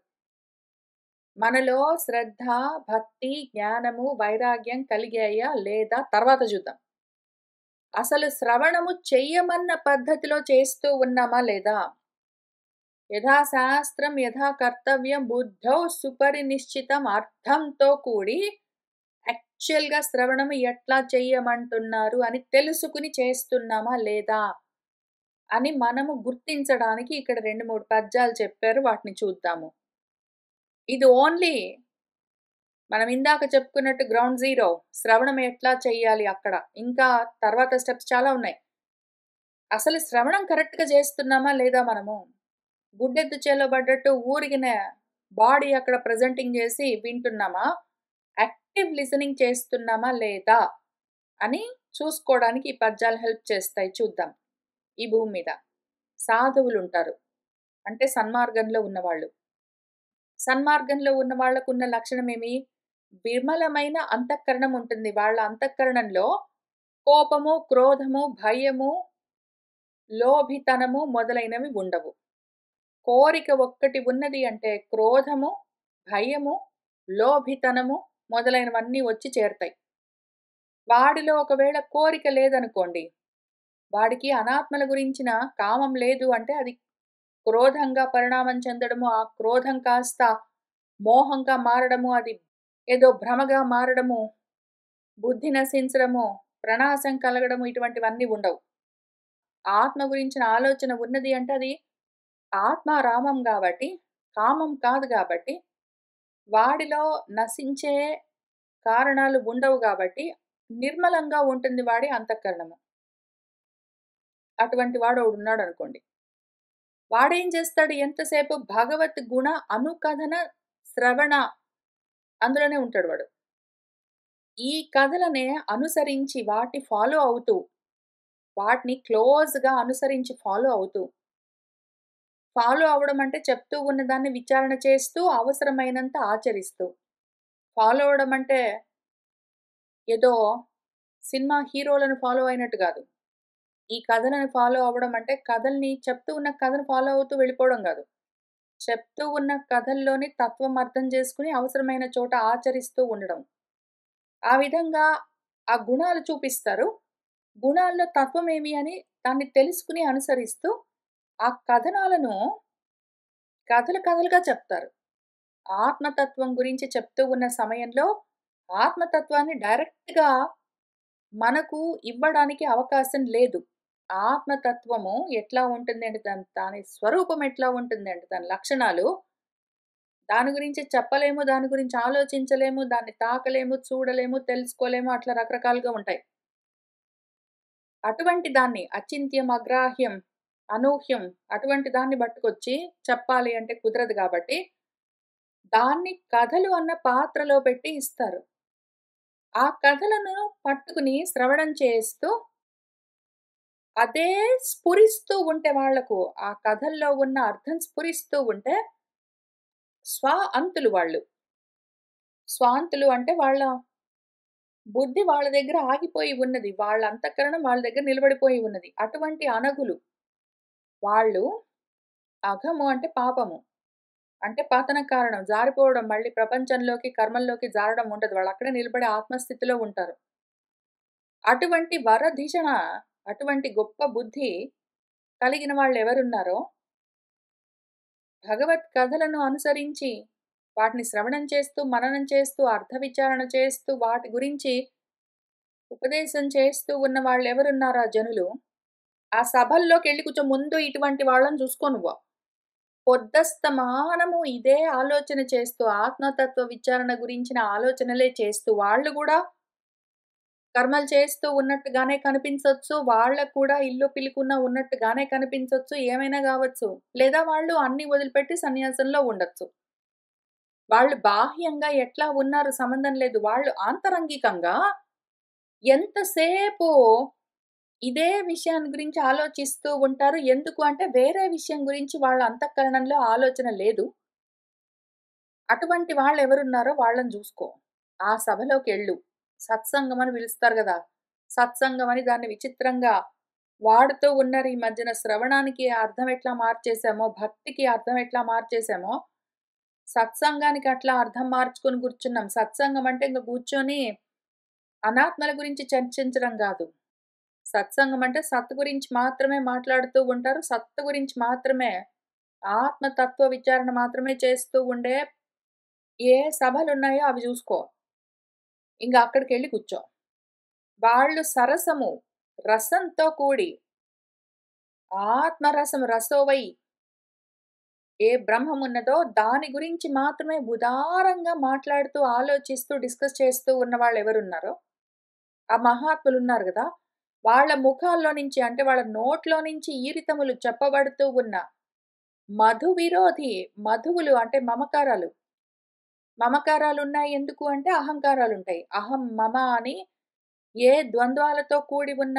మనలో శ్రద్ధ, భక్తి, జ్ఞానము, వైరాగ్యం కలిగాయా లేదా తర్వాత చూద్దాం. అసలు శ్రవణము చెయ్యమన్న పద్ధతిలో చేస్తూ ఉన్నామా లేదా? యథాశాస్త్రం యథా కర్తవ్యం బుద్ధౌ సుపరినిశ్చితం అర్థంతో కూడి యాక్చువల్‌గా శ్రవణం ఎట్లా చెయ్యమంటున్నారు అని తెలుసుకుని చేస్తున్నామా లేదా? అని మనము గుర్తించడానికి ఇక్కడ 2, 3 పద్యాలు చెప్పారు. వాటిని చూద్దాము. ఇది ఓన్లీ మనం ఇందాక చెప్పుకున్నట్టు గ్రౌండ్ జీరో. శ్రవణం ఎట్లా చెయ్యాలి అక్కడ. ఇంకా తర్వాత స్టెప్స్ చాలా ఉన్నాయి. అసలు శ్రవణం కరెక్ట్‌గా చేస్తున్నామా లేదా మనము? గుడ్డెద్దు చేలో పడ్డట్టు ఊరికినే బాడీ అక్కడ ప్రెజెంటింగ్ చేసి వింటున్నామా? యాక్టివ్ లిజనింగ్ చేస్తున్నామా లేదా? అని చూసుకోవడానికి ఈ పద్యాలు హెల్ప్ చేస్తాయి. చూద్దాం. ఈ భూమి మీద సాధువులుంటారు. అంటే సన్మార్గంలో ఉన్నవాళ్ళు. సన్మార్గంలో ఉన్న వాళ్ళకున్న లక్షణమేమి? విమలమైన అంతఃకరణం ఉంటుంది. వాళ్ళ అంతఃకరణంలో కోపము, క్రోధము, భయము, లోభితనము మొదలైనవి ఉండవు. కోరిక ఒక్కటి ఉన్నది అంటే క్రోధము, భయము, లోభితనము మొదలైనవన్నీ వచ్చి చేరతాయి. వాడిలో ఒకవేళ కోరిక లేదనుకోండి, వాడికి అనాత్మల గురించిన కామం లేదు అంటే అది క్రోధంగా పరిణామం చెందడము, ఆ క్రోధం కాస్త మోహంగా మారడము, అది ఏదో భ్రమగా మారడము, బుద్ధి నశించడము, ప్రణాశం కలగడము ఇటువంటివన్నీ ఉండవు. ఆత్మ గురించిన ఆలోచన ఉన్నది అంటే అది ఆత్మారామం గాబట్టి, కామం కాదు గాబట్టి, వాడిలో నశించే కారణాలు ఉండవు గాబట్టి, నిర్మలంగా ఉంటుంది వాడి అంతఃకరణము. అటువంటి వాడోడున్నాడనుకోండి. వాడేం చేస్తాడు ఎంతసేపు భగవత్ గుణ అనుకథన శ్రవణ అందులోనే ఉంటాడు వాడు. ఈ కథలనే అనుసరించి వాటిని ఫాలో అవుతూ, వాటిని క్లోజ్‌గా అనుసరించి ఫాలో అవుతూ, ఫాలో అవ్వడం అంటే చెప్తూ ఉన్నదాన్ని విచారణ చేస్తూ, అవసరమైనంత ఆచరిస్తూ. ఫాలో అవ్వడం అంటే ఏదో సినిమా హీరోలను ఫాలో అయినట్టు గాదు. ఈ కథలను ఫాలో అవ్వడం అంటే కథల్ని చెప్తూ ఉన్న కథను ఫాలో అవుతూ వెళ్ళిపోవడం గాదు. చెప్తూ ఉన్న కథల్లోని తత్వం అర్థం చేసుకొని అవసరమైన చోట ఆచరిస్తూ ఉండడం. ఆ విధంగా ఆ గుణాలు చూపిస్తారు. గుణాల్లో తత్వమేమి అని దాన్ని తెలుసుకొని అనుసరిస్తూ ఆ కథనాలను కథలు కథలుగా చెప్తారు. ఆత్మతత్వం గురించి చెప్తూ ఉన్న సమయంలో ఆత్మతత్వాన్ని డైరెక్ట్‌గా మనకు ఇవ్వడానికి అవకాశం లేదు. ఆత్మతత్వము ఎట్లా ఉంటుందంటే దాని స్వరూపం ఎట్లా ఉంటుందంటే దాని లక్షణాలు దాని గురించి చెప్పలేము, దాని గురించి ఆలోచించలేము, దాన్ని తాకలేము, చూడలేము, తెలుసుకోలేము అట్లా రకరకాలుగా ఉంటాయి. అటువంటి దాన్ని అచింత్యం, అగ్రాహ్యం, అనూహ్యం అటువంటి దాన్ని పట్టుకొచ్చి చెప్పాలి అంటే కుదరదు గాబట్టి, దాన్ని కథలు అన్న పాత్రలో పెట్టి ఇస్తారు. ఆ కథలను పట్టుకుని శ్రవణం చేస్తూ, అదే స్ఫురిస్తూ ఉంటే వాళ్ళకు, ఆ కథల్లో ఉన్న అర్థం స్ఫురిస్తూ ఉంటే, అంతులు వాళ్ళు. స్వాంతులు అంటే వాళ్ళ బుద్ధి వాళ్ళ దగ్గర ఆగిపోయి ఉన్నది. వాళ్ళ అంతఃకరణం వాళ్ళ దగ్గర నిలబడిపోయి ఉన్నది. అటువంటి అనగులు. వాళ్ళు అఘము అంటే పాపము. అంటే పతన కారణం. జారిపోవడం మళ్ళీ ప్రపంచంలోకి, కర్మల్లోకి జారడం ఉండదు. వాళ్ళక్కడే నిలబడి ఆత్మస్థితిలో ఉంటారు. అటువంటి వరధిషణ, అటువంటి గొప్ప బుద్ధి కలిగిన వాళ్ళెవరున్నారో, భగవత్ కథలను అనుసరించి, వాటిని శ్రవణం చేస్తూ, మననం చేస్తూ, అర్థ విచారణ చేస్తూ, వాటి గురించి ఉపదేశం చేస్తూ ఉన్న వాళ్ళెవరున్నారో ఆ జనులు, ఆ సభల్లోకెళ్ళి కూర్చో ముందు ఇటువంటి వాళ్ళని చూసుకో నువ్వు. పొద్దస్తమానము ఇదే ఆలోచన చేస్తూ, ఆత్మతత్వ విచారణ గురించిన ఆలోచనలే చేస్తూ, వాళ్ళు గూడా కర్మలు చేస్తూ ఉన్నట్టుగానే కనిపించొచ్చు. వాళ్ళకి కూడా ఇల్లు పిలుకున్న ఉన్నట్టుగానే కనిపించొచ్చు. ఏమైనా గావచ్చు. లేదా వాళ్ళు అన్నీ వదిలిపెట్టి సన్యాసంలో ఉండొచ్చు. వాళ్ళు బాహ్యంగా ఎట్లా ఉన్నారు సంబంధం లేదు. వాళ్ళు ఆంతరంగికంగా ఎంతసేపు ఇదే విషయాన్ని గురించి ఆలోచిస్తూ ఉంటారు. ఎందుకు అంటే వేరే విషయం గురించి వాళ్ళ అంతఃకరణంలో ఆలోచన లేదు. అటువంటి వాళ్ళెవరున్నారో వాళ్ళని జూసుకో. ఆ సభలోకెళ్ళు. సత్సంగం అని పిలుస్తారు గదా! సత్సంగం అని దాన్ని విచిత్రంగా వాడుతూ ఉన్నారు ఈ మధ్యన. శ్రవణానికి అర్థం ఎట్లా మార్చేసామో, భక్తికి అర్థం ఎట్లా మార్చేసామో, సత్సంగానికి అట్లా అర్థం మార్చుకొని కూర్చున్నాం. సత్సంగం అంటే ఇంక కూర్చొని అనాత్మల గురించి చర్చించడం గాదు. సత్సంగం అంటే సత్ గురించి మాత్రమే మాట్లాడుతూ ఉంటారు. సత్తు గురించి మాత్రమే ఆత్మతత్వ విచారణ మాత్రమే చేస్తూ ఉండే ఏ సభలున్నాయో అవి జూసుకో. ఇంగ అక్కడికెళ్లి కూర్చో. వాళ్ళు సరసము, రసంతో కూడి ఆత్మరసం రసోవై ఏ బ్రహ్మమున్నదో దాని గురించి మాత్రమే ఉదారంగా మాట్లాడుతూ, ఆలోచిస్తూ, డిస్కస్ చేస్తూ ఉన్నవాళ్ళెవరున్నారో, ఆ మహాత్ములున్నారు గదా! వాళ్ళ ముఖాల్లో నుంచి అంటే వాళ్ళ నోట్లో నుంచి ఈరితములు చెప్పబడుతూ ఉన్న మధు విరోధి మధువులు అంటే మమకారాలు. మమకారాలున్నాయి ఎందుకు అంటే అహంకారాలుంటాయి. అహం, మమ అని ఏ ద్వంద్వాలతో కూడి ఉన్న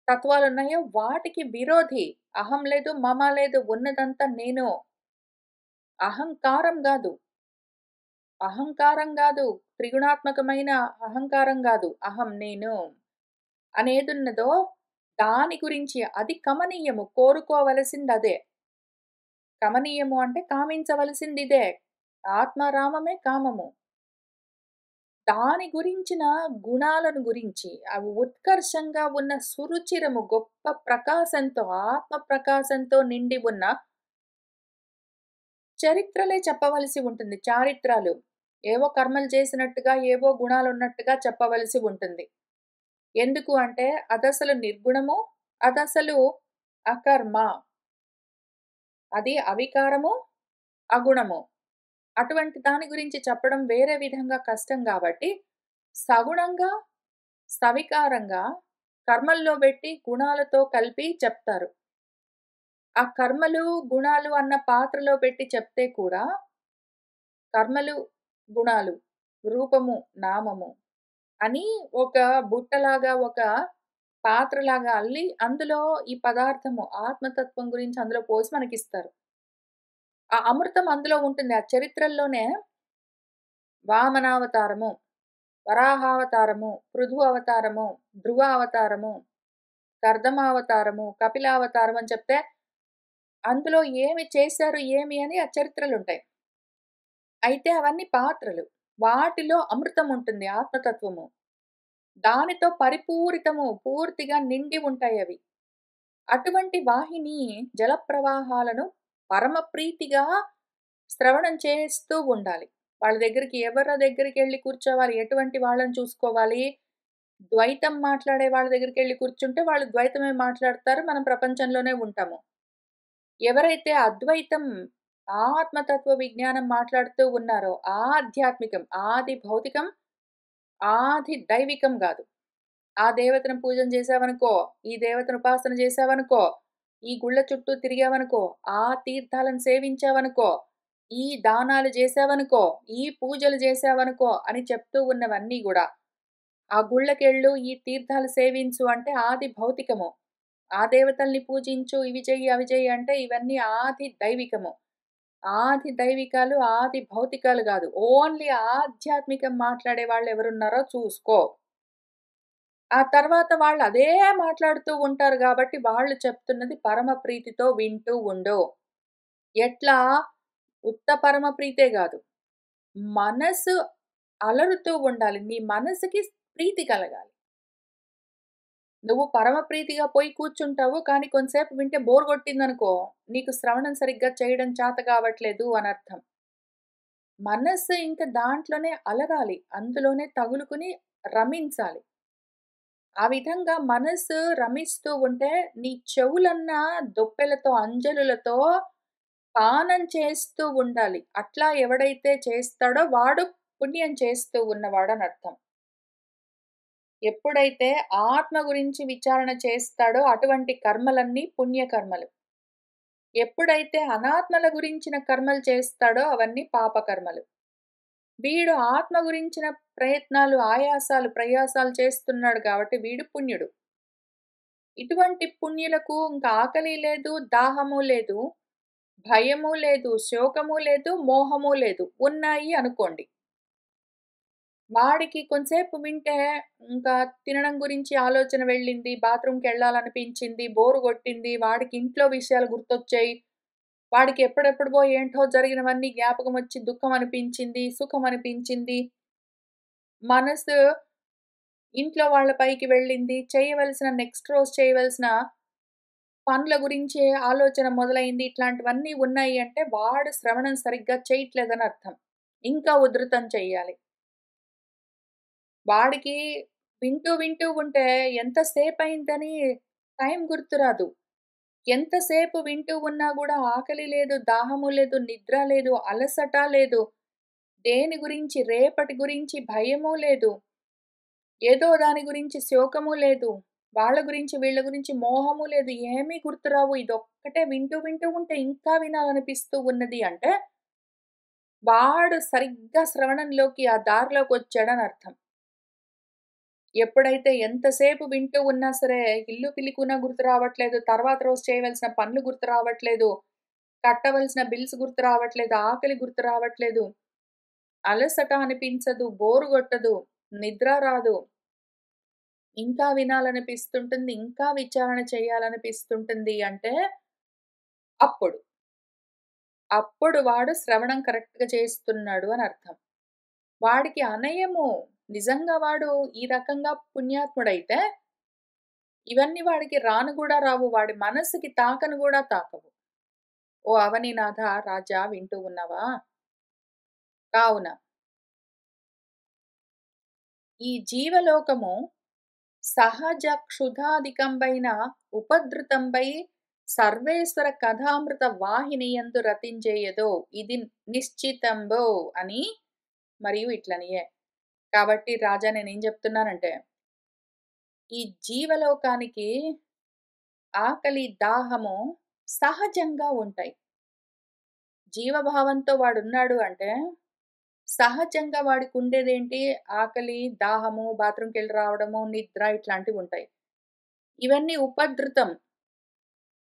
తత్వాలున్నాయో వాటికి విరోధి. అహం లేదు, మమ లేదు ఉన్నదంతా నేను. అహంకారం గాదు. అహంకారం గాదు. త్రిగుణాత్మకమైన అహంకారం గాదు. అహం నేను అనేదున్నదో దాని గురించి అది కమనీయము. కోరుకోవలసిందదే. కమనీయము అంటే కామించవలసిందిదే. ఆత్మారామమే కామము. దాని గురించిన గుణాలను గురించి అవి ఉత్కర్షంగా ఉన్న సురుచిరము గొప్ప ప్రకాశంతో, ఆత్మ ప్రకాశంతో నిండి ఉన్న చరిత్రలే చెప్పవలసి ఉంటుంది. చారిత్రాలు. ఏవో కర్మలు చేసినట్టుగా, ఏవో గుణాలున్నట్టుగా చెప్పవలసి ఉంటుంది. ఎందుకు అంటే అదసలు నిర్గుణము, అదసలు అకర్మ. అది అవికారము, అగుణము. అటువంటి దాని గురించి చెప్పడం వేరే విధంగా కష్టం గాబట్టి, సగుణంగా, సవికారంగా కర్మల్లో బెట్టి గుణాలతో కలిపి చెప్తారు. ఆ కర్మలు, గుణాలు అన్న పాత్రలో పెట్టి చెప్తే కూడా కర్మలు, గుణాలు, రూపము, నామము అని ఒక బుట్టలాగా, ఒక పాత్రలాగా అల్లి అందులో ఈ పదార్థము ఆత్మతత్వం గురించి అందులో పోసి మనకిస్తారు. ఆ అమృతం అందులో ఉంటుంది. ఆ చరిత్రల్లోనే వామనావతారము. వరాహావతారము, పృథు అవతారము, ధ్రువ అవతారము, కర్దమావతారము, కపిలావతారం అని చెప్తే అందులో ఏమి చేశారు ఏమి అని ఆ చరిత్రలుంటాయి. అయితే అవన్నీ పాత్రలు. వాటిలో అమృతం ఉంటుంది ఆత్మతత్వము. దానితో పరిపూరితము పూర్తిగా నిండి ఉంటాయవి. అటువంటి వాహిని జలప్రవాహాలను పరమ ప్రీతిగా శ్రవణం చేస్తూ ఉండాలి. వాళ్ళ దగ్గరికి ఎవరి దగ్గరికెళ్లి కూర్చోవాలి, ఎటువంటి వాళ్ళని చూసుకోవాలి. ద్వైతం మాట్లాడే వాళ్ళ దగ్గరికెళ్లి కూర్చుంటే వాళ్ళు ద్వైతమే మాట్లాడతారు. మనం ప్రపంచంలోనే ఉంటాము. ఎవరైతే అద్వైతం, ఆత్మతత్వ విజ్ఞానం మాట్లాడుతూ ఉన్నారో ఆధ్యాత్మికం, ఆది భౌతికం, ఆది దైవికం గాదు. ఆ దేవతను పూజన చేశావనుకో, ఈ దేవతను ఉపాసన చేశావనుకో, ఈ గుళ్ళ చుట్టూ తిరిగావనుకో, ఆ తీర్థాలను సేవించావనుకో, ఈ దానాలు చేశావనుకో, ఈ పూజలు చేశావనుకో అని చెప్తూ ఉన్నవన్నీ గూడా. ఆ గుళ్ళకెళ్ళు, ఈ తీర్థాలు సేవించు అంటే ఆది భౌతికము. ఆ దేవతల్ని పూజించు, ఇవి చెయ్యి, అవి చెయ్యి అంటే ఇవన్నీ ఆది దైవికము. ఆది దైవికాలు, ఆది భౌతికాలు గాదు. ఓన్లీ ఆధ్యాత్మికం మాట్లాడే వాళ్ళెవరున్నారో చూసుకో. ఆ తర్వాత వాళ్ళు అదే మాట్లాడుతూ ఉంటారు గాబట్టి, వాళ్ళు చెప్తున్నది పరమ ప్రీతితో వింటూ ఉండు. ఎట్లా? ఉత్త పరమ ప్రీతే గాదు. మనసు అలరుతూ ఉండాలి. నీ మనసుకి ప్రీతి కలగాలి. నువ్వు పరమ ప్రీతిగా పోయి కూర్చుంటావు. కానీ కొంతసేపు వింటే బోర్ కొట్టిందనుకో, నీకు శ్రవణం సరిగ్గా చేయడం చేత కావట్లేదు అనర్థం. మనస్సు ఇంక దాంట్లోనే అలరాలి. అందులోనే తగులుకుని రమించాలి. ఆ విధంగా మనసు రమిస్తూ ఉంటే, నీ చెవులన్న దొప్పెలతో, అంజలులతో పానం చేస్తూ ఉండాలి. అట్లా ఎవడైతే చేస్తాడో వాడు పుణ్యం చేస్తూ ఉన్నవాడనర్థం. ఎప్పుడైతే ఆత్మ గురించి విచారణ చేస్తాడో అటువంటి కర్మలన్నీ పుణ్యకర్మలు. ఎప్పుడైతే అనాత్మల గురించిన కర్మలు చేస్తాడో అవన్నీ పాపకర్మలు. వీడు ఆత్మ గురించిన ప్రయత్నాలు, ఆయాసాలు, ప్రయాసాలు చేస్తున్నాడు కాబట్టి వీడు పుణ్యుడు. ఇటువంటి పుణ్యులకు ఇంక ఆకలి లేదు, దాహము లేదు, భయము లేదు, శోకము లేదు, మోహము లేదు. ఉన్నాయి అనుకోండి. వాడికి కొంసేపు వింటే ఇంకా తినడం గురించి ఆలోచన వెళ్ళింది, బాత్రూమ్‌కెళ్ళాలనిపించింది, బోర్ గొట్టింది, వాడికి ఇంట్లో విషయాలు గుర్తొచ్చాయి. వాడికి ఎప్పుడెప్పుడువో ఏంటో జరిగినవన్నీ జ్ఞాపకమొచ్చి దుఃఖం అనిపించింది, సుఖం అనిపించింది. మనసు ఇంట్లో వాళ్ళ పైకి వెళ్ళింది. చేయవలసిన నెక్స్ట్ రోజు చేయవలసిన పనుల గురించే ఆలోచన మొదలైంది. ఇట్లాంటివన్నీ ఉన్నాయి అంటే వాడు శ్రవణం సరిగ్గా చేయట్లేదని అర్థం. ఇంకా ఉధృతం చెయ్యాలి. వాడికి వింటూ వింటూ ఉంటే ఎంతసేపయిందని టైం గుర్తురాదు. ఎంతసేపు వింటూ ఉన్నా గూడా ఆకలి లేదు, దాహము లేదు, నిద్ర లేదు, అలసట లేదు. దేని గురించి రేపటి గురించి భయము లేదు. ఏదో దాని గురించి శోకము లేదు. వాళ్ళ గురించి, వీళ్ళ గురించి మోహము లేదు. ఏమీ గుర్తురావు. ఇదొక్కటే వింటూ వింటూ ఉంటే ఇంకా వినాలనిపిస్తూ ఉన్నది అంటే, వాడు సరిగ్గా శ్రవణంలోకి ఆ దారిలోకొచ్చాడని అర్థం. ఎప్పుడైతే ఎంతసేపు వింటూ ఉన్నా సరే, ఇల్లు పిలికునా గుర్తు రావట్లేదు, తర్వాత రోజు చేయవలసిన పనులు గుర్తు రావట్లేదు, కట్టవలసిన బిల్స్ గుర్తు రావట్లేదు, ఆకలి గుర్తు రావట్లేదు, అలసట అనిపించదు, బోరు గొట్టదు, నిద్ర రాదు. ఇంకా వినాలనిపిస్తుంటుంది, ఇంకా విచారణ చేయాలనిపిస్తుంటుంది అంటే అప్పుడు. అప్పుడు వాడు శ్రవణం కరెక్ట్‌గా చేస్తున్నాడు అని అర్థం. వాడికి అనయము నిజంగా వాడు ఈ రకంగా పుణ్యాత్ముడైతే ఇవన్నీ వాడికి రాను గూడా రావు. వాడి మనస్సుకి తాకను గూడా తాకవు. ఓ అవనినాథ రాజా వింటూ ఉన్నావా? కావున ఈ జీవలోకము సహజ క్షుధాధికంబైన ఉపద్రుతంబై సర్వేశ్వర కథామృత వాహినియందు రతించేయదో ఇది నిశ్చితంబో అని మరియు ఇట్లనియే. కాబట్టి రాజా నేనేం చెప్తున్నానంటే, ఈ జీవలోకానికి ఆకలి, దాహము సహజంగా ఉంటాయి. జీవభావంతో వాడున్నాడు అంటే, సహజంగా వాడికుండేదేంటి? ఆకలి, దాహము, బాత్రూమ్‌కెళ్ళి రావడము, నిద్ర ఇట్లాంటివుంటాయి. ఇవన్నీ ఉపద్రుతం.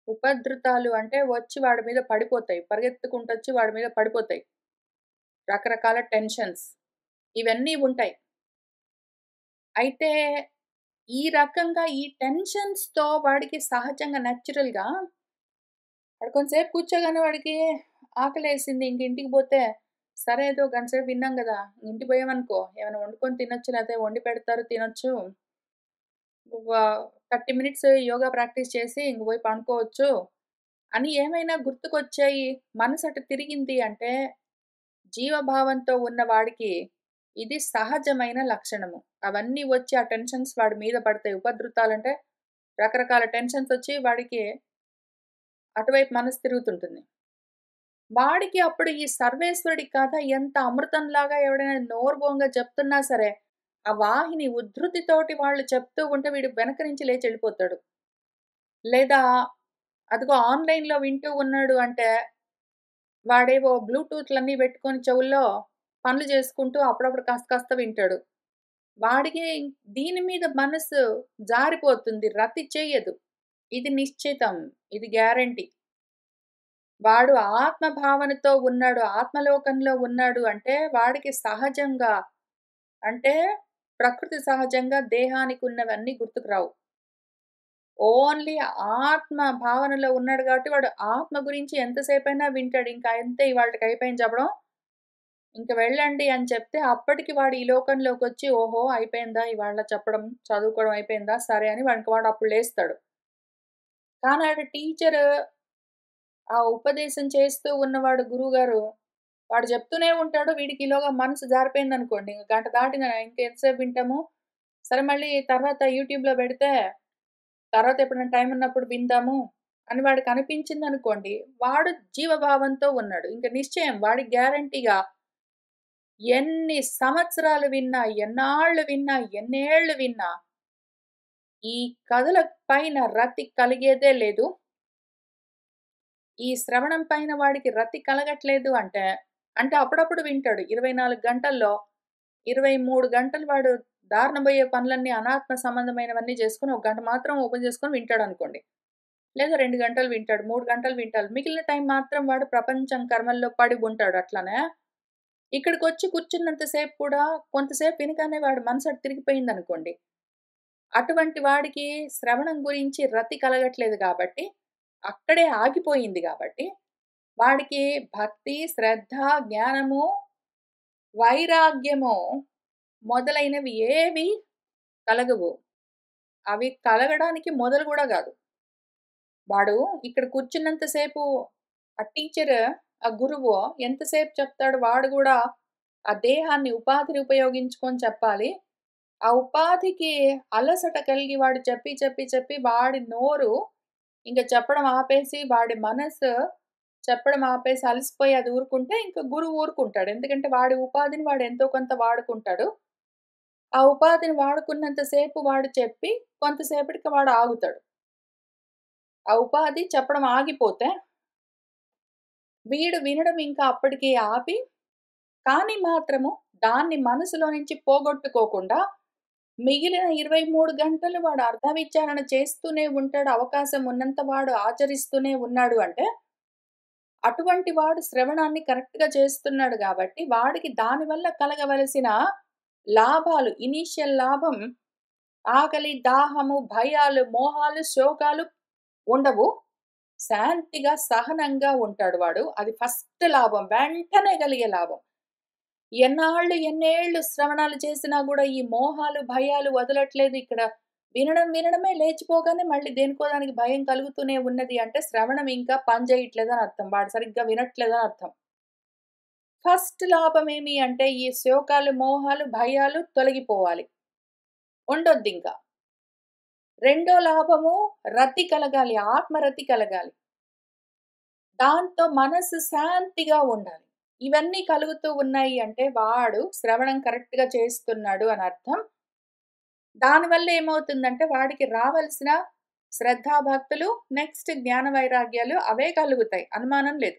ఉపద్రుతాలు అంటే వచ్చి వాడి మీద పడిపోతాయి. పరిగెత్తుకుంటొచ్చి వాడి మీద పడిపోతాయి. రకరకాల టెన్షన్స్ ఇవన్నీ ఉంటాయి. అయితే ఈ రకంగా ఈ టెన్షన్స్‌తో వాడికి సహజంగా నేచురల్‌గా వాడు కొంతసేపు కూర్చోగానే వాడికి ఆకలేసింది. ఇంక ఇంటికి పోతే, సరే ఏదో గంట సేపు విన్నాం గదా! ఇంటికి పోయామనుకో ఏమైనా వండుకొని తినొచ్చు, లేతే వండి పెడతారు తినొచ్చు. ఒక 30 మినిట్స్ యోగా ప్రాక్టీస్ చేసి ఇంక పోయి పనుకోవచ్చు అని ఏమైనా గుర్తుకొచ్చాయి, మనసు అటు తిరిగింది అంటే, జీవభావంతో ఉన్న వాడికి ఇది సహజమైన లక్షణము. అవన్నీ వచ్చి ఆ టెన్షన్స్ వాడి మీద పడతాయి. ఉపద్రుతాలంటే రకరకాల టెన్షన్స్ వచ్చి వాడికి అటువైపు మనసు తిరుగుతుంటుంది. వాడికి అప్పుడు ఈ సర్వేశ్వరుడి కథ ఎంత అమృతంలాగా ఎవడైనా నోరుబోంగా చెప్తున్నా సరే, ఆ వాహిని ఉద్ధృతితోటి వాళ్ళు చెప్తూ ఉంటే వీడు వెనక నుంచి లేచి ఎళ్ళిపోతాడు. లేదా అదిగో ఆన్‌లైన్‌లో వింటూ ఉన్నాడు అంటే, వాడేవో బ్లూటూత్‌లన్నీ పెట్టుకొని చెవుల్లో పనులు చేసుకుంటూ అప్పుడప్పుడు కాస్త కాస్త వింటాడు. వాడికి దీని మీద మనసు జారిపోతుంది. రతి చెయ్యదు. ఇది నిశ్చితం. ఇది గ్యారంటీ. వాడు ఆత్మ భావనతో ఉన్నాడు. ఆత్మలోకంలో ఉన్నాడు అంటే వాడికి సహజంగా అంటే ప్రకృతి సహజంగా దేహానికున్నవన్నీ గుర్తుకు రావు. ఓన్లీ ఆత్మ భావనలో ఉన్నాడు కాబట్టి వాడు ఆత్మ గురించి ఎంతసేపైనా వింటాడు. ఇంకా అంతే ఇవాల్టికి అయిపోయింది చెప్పడం. ఇంక వెళ్ళండి అని చెప్తే అప్పటికి వాడు ఈ లోకంలోకొచ్చి ఓహో! అయిపోయిందా ఇవాళ చెప్పడం, చదువుకోవడం అయిపోయిందా? సరే అని వాడు అప్పుడు లేస్తాడు. కానీ ఆడ టీచరు ఆ ఉపదేశం చేస్తూ ఉన్నవాడు గురువుగారు, వాడు చెప్తూనే ఉంటాడు. వీడికి ఈలోగా మనసు జారిపోయిందనుకోండి. ఇంక గంట దాటిన ఇంకెంతసేపు వింటాము. సరే మళ్ళీ తర్వాత యూట్యూబ్‌లో పెడితే, తర్వాత ఎప్పుడైనా టైం ఉన్నప్పుడు విందాము అని వాడికనిపించిందనుకోండి, వాడు జీవభావంతో ఉన్నాడు. ఇంక నిశ్చయం వాడికి గ్యారంటీగా ఎన్ని సంవత్సరాలు విన్నా, ఎన్నాళ్ళు విన్నా, ఎన్నేళ్ళు విన్నా, ఈ కథల పైన రతి కలిగేదే లేదు. ఈ శ్రవణం పైన వాడికి రతి కలగట్లేదు అంటే, అంటే అప్పుడప్పుడు వింటాడు. 24 గంటల్లో 23 గంటలు వాడు దారిన బోయే పనులన్నీ అనాత్మ సంబంధమైనవన్నీ చేసుకొని, ఒక గంట మాత్రం ఓపెన్ చేసుకొని వింటాడనుకోండి. లేదా 2 గంటలు వింటాడు, 3 గంటలు వింటాడు. మిగిలిన టైం మాత్రం వాడు ప్రపంచం కర్మల్లో పడి ఉంటాడు అట్లనే. ఇక్కడికొచ్చి కూర్చున్నంత సేపు కూడా కొంతసేపు వినగానే వాడి మనసు అటు తిరిగిపోయిందనుకోండి. అటువంటి వాడికి శ్రవణం గురించి రతి కలగట్లేదు గాబట్టి, అక్కడే ఆగిపోయింది గాబట్టి, వాడికి భక్తి, శ్రద్ధ, జ్ఞానము, వైరాగ్యము మొదలైనవి ఏవి కలగవు. అవి కలగడానికి మొదలు గూడా గాదు. వాడు ఇక్కడ కూర్చున్నంత సేపు ఆ టీచర్, ఆ గురువు ఎంతసేపు చెప్తాడు వాడు గూడా ఆ దేహాన్ని ఉపాధిని ఉపయోగించుకొని చెప్పాలి. ఆ ఉపాధికి అలసట కలిగి వాడు చెప్పి, చెప్పి, చెప్పి వాడి నోరు ఇంక చెప్పడం ఆపేసి, వాడి మనసు చెప్పడం ఆపేసి అలసిపోయి అది ఊరుకుంటే, ఇంక గురువు ఊరుకుంటాడు. ఎందుకంటే వాడి ఉపాధిని వాడు ఎంతో కొంత వాడుకుంటాడు. ఆ ఉపాధిని వాడుకున్నంత సేపు వాడు చెప్పి, కొంతసేపటికి వాడు ఆగుతాడు. ఆ ఉపాధి చెప్పడం ఆగిపోతే, వీడు వినడం ఇంకా అప్పటికి ఆపి, కానీ మాత్రము దాన్ని మనసులో నుంచి పోగొట్టుకోకుండా మిగిలిన 23 గంటలు వాడు అర్థ విచారణ చేస్తూనే ఉంటాడు. అవకాశం ఉన్నంత వాడు ఆచరిస్తూనే ఉన్నాడు అంటే, అటువంటి వాడు శ్రవణాన్ని కరెక్ట్‌గా చేస్తున్నాడు గాబట్టి, వాడికి దానివల్ల కలగవలసిన లాభాలు ఇనీషియల్ లాభం ఆకలి, దాహము, భయాలు, మోహాలు, శోకాలు ఉండవు. శాంతిగా, సహనంగా ఉంటాడు వాడు. అది ఫస్ట్ లాభం. వెంటనే కలిగే లాభం. ఎన్నాళ్ళు, ఎన్నేళ్ళు శ్రవణాలు చేసినా గూడా ఈ మోహాలు, భయాలు వదలట్లేదు. ఇక్కడ వినడం, వినడమే లేచిపోగానే మళ్ళీ దేనికో దానికి భయం కలుగుతూనే ఉన్నది అంటే శ్రవణం ఇంకా పని చేయట్లేదని అర్థం. వాడు సరిగ్గా వినట్లేదని అర్థం. ఫస్ట్ లాభమేమి అంటే ఈ శోకాలు, మోహాలు, భయాలు తొలగిపోవాలి. ఉండొద్దింక. రెండో లాభము రతి కలగాలి. ఆత్మరతి కలగాలి. దాంతో మనసు శాంతిగా ఉండాలి. ఇవన్నీ కలుగుతూ ఉన్నాయి అంటే వాడు శ్రవణం కరెక్ట్‌గా చేస్తున్నాడు అని అర్థం. దానివల్ల ఏమవుతుందంటే వాడికి రావాల్సిన శ్రద్ధాభక్తులు, నెక్స్ట్ జ్ఞాన వైరాగ్యాలు అవే కలుగుతాయి. అనుమానం లేదు.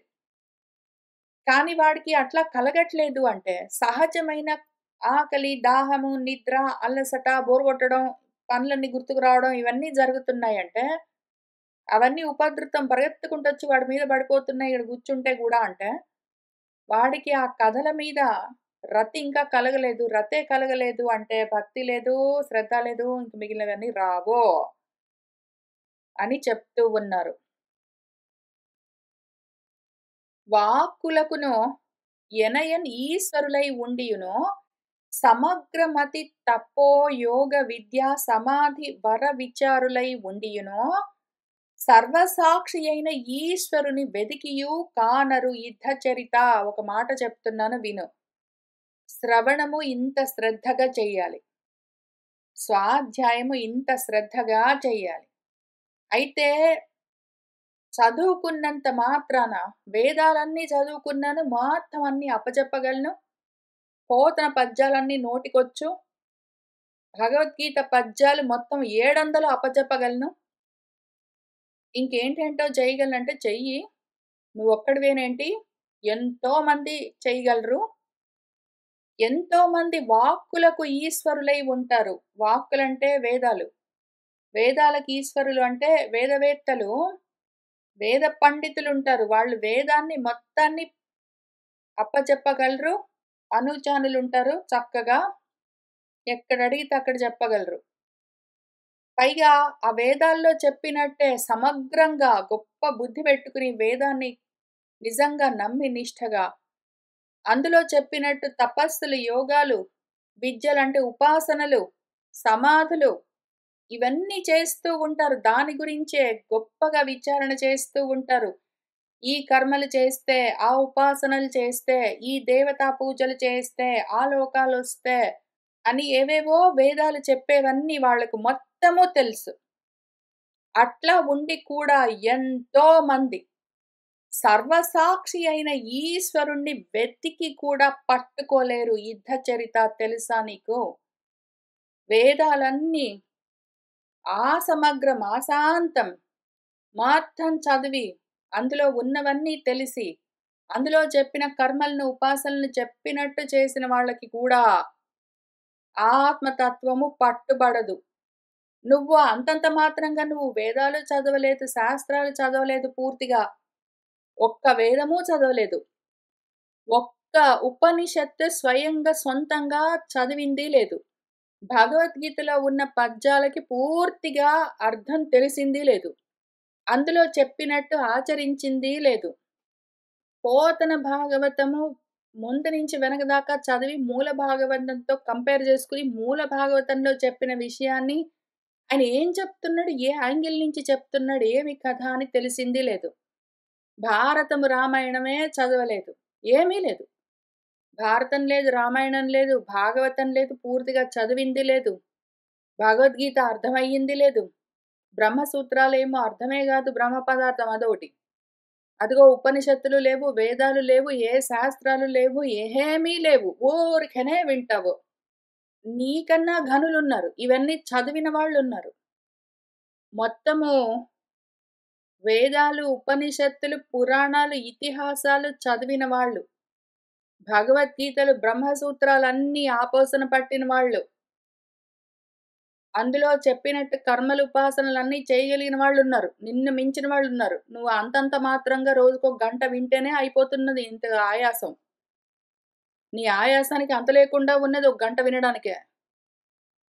కానీ వాడికి అట్లా కలగట్లేదు అంటే సహజమైన ఆకలి, దాహము, నిద్ర, అలసట, బోర్ కొట్టడం, పనులన్నీ గుర్తుకు రావడం ఇవన్నీ జరుగుతున్నాయంటే అవన్నీ ఉపద్రుతం పరిగెత్తుకుంటొచ్చి వాడి మీద పడిపోతున్నాయి ఈడ కూర్చుంటే గూడా అంటే, వాడికి ఆ కథల మీద రతి ఇంకా కలగలేదు. రతే కలగలేదు అంటే భక్తి లేదు, శ్రద్ధ లేదు, ఇంక మిగిలినవన్నీ రావు అని చెప్తూ ఉన్నారు. వాక్కులకును ఎనయన్ ఈశ్వరులై ఉండియును సమగ్రమతి తపో యోగ విద్యా సమాధి వర విచారులై ఉండియును సర్వసాక్షి అయిన ఈశ్వరుని వెదికియు కానరు యుద్ధ చరిత. ఒక మాట చెప్తున్నాను విను. శ్రవణము ఇంత శ్రద్ధగా చెయ్యాలి. స్వాధ్యాయము ఇంత శ్రద్ధగా చెయ్యాలి. అయితే చదువుకున్నంత మాత్రాన వేదాలన్నీ చదువుకున్నాను, మొత్తం అన్నీ అప్పచెప్పగలను, పోతన పద్యాలన్నీ నోటికొచ్చు, భగవద్గీత పద్యాలు మొత్తం 700 అప్పచెప్పగలను, ఇంకేంటేంటో చేయగలనంటే చెయ్యి. నువ్వొక్కడివేనేంటి? ఎంతో మంది చేయగలరు. ఎంతో మంది వాక్కులకు ఈశ్వరులై ఉంటారు. వాక్కులంటే వేదాలు. వేదాలకు ఈశ్వరులు అంటే వేదవేత్తలు, వేద పండితులుంటారు. వాళ్ళు వేదాన్ని మొత్తాన్ని అప్పచెప్పగలరు. అనుచానులుంటారు చక్కగా. ఎక్కడడిగితే అక్కడ చెప్పగలరు. పైగా ఆ వేదాల్లో చెప్పినట్టే సమగ్రంగా గొప్ప బుద్ధి పెట్టుకుని వేదాన్ని నిజంగా నమ్మి నిష్టగా అందులో చెప్పినట్టు తపస్సులు, యోగాలు, విద్యలంటే ఉపాసనలు, సమాధులు ఇవన్నీ చేస్తూ ఉంటారు. దాని గురించే గొప్పగా విచారణ చేస్తూ ఉంటారు. ఈ కర్మలు చేస్తే, ఆ ఉపాసనలు చేస్తే, ఈ దేవతా పూజలు చేస్తే, ఆ లోకాలొస్తే అని ఏవేవో వేదాలు చెప్పేవన్నీ వాళ్ళకు మొత్తము తెలుసు. అట్లా ఉండి కూడా ఎంతో మంది సర్వసాక్షి అయిన ఈశ్వరుణ్ణి వెతికి కూడా పట్టుకోలేరు. యుద్ధ చరిత తెలుసా నీకు? వేదాలన్నీ ఆసమగ్రం, ఆసాంతం మొత్తం చదివి, అందులో ఉన్నవన్నీ తెలిసి, అందులో చెప్పిన కర్మలను, ఉపాసనలను చెప్పినట్టు చేసిన వాళ్ళకి కూడా ఆత్మతత్వము పట్టుబడదు. నువ్వు అంతంత మాత్రంగా నువ్వు వేదాలు చదవలేదు, శాస్త్రాలు చదవలేదు పూర్తిగా. ఒక్క వేదము చదవలేదు. ఒక్క ఉపనిషత్తు స్వయంగా సొంతంగా చదివింది లేదు. భగవద్గీతలో ఉన్న పద్యాలకి పూర్తిగా అర్థం తెలిసింది లేదు. అందులో చెప్పినట్టు ఆచరించింది లేదు. పోతన భాగవతము ముందు నుంచి వెనక దాకా చదివి మూల భాగవతంతో కంపేర్ చేసుకుని మూల భాగవతంలో చెప్పిన విషయాన్ని ఆయన ఏం చెప్తున్నాడు, ఏ యాంగిల్ నుంచి చెప్తున్నాడు, ఏమి కథ అని తెలిసింది లేదు. భారతము రామాయణమే చదవలేదు. ఏమీ లేదు. భారతం లేదు, రామాయణం లేదు, భాగవతం లేదు, పూర్తిగా చదివింది లేదు. భగవద్గీత అర్థమయ్యింది లేదు. బ్రహ్మసూత్రాలేమో అర్థమే కాదు, బ్రహ్మ పదార్థం అదోటి. అదిగో ఉపనిషత్తులు లేవు, వేదాలు లేవు, ఏ శాస్త్రాలు లేవు, ఏమీ లేవు. ఊరికనే వింటావు. నీకన్నా ఘనులున్నారు. ఇవన్నీ చదివిన వాళ్ళున్నారు. మొత్తము వేదాలు, ఉపనిషత్తులు, పురాణాలు, ఇతిహాసాలు చదివిన వాళ్ళు. భగవద్గీతలు, బ్రహ్మసూత్రాలన్నీ ఆపోసన పట్టిన వాళ్ళు. అందులో చెప్పినట్టు కర్మలు, ఉపాసనలన్నీ చేయగలిగిన వాళ్ళున్నారు. నిన్ను మించిన వాళ్ళున్నారు. నువ్వు అంతంత మాత్రంగా రోజుకో గంట వింటేనే అయిపోతున్నది ఇంత ఆయాసం. నీ ఆయాసానికి అంత లేకుండా ఉన్నది ఒక గంట వినడానికే.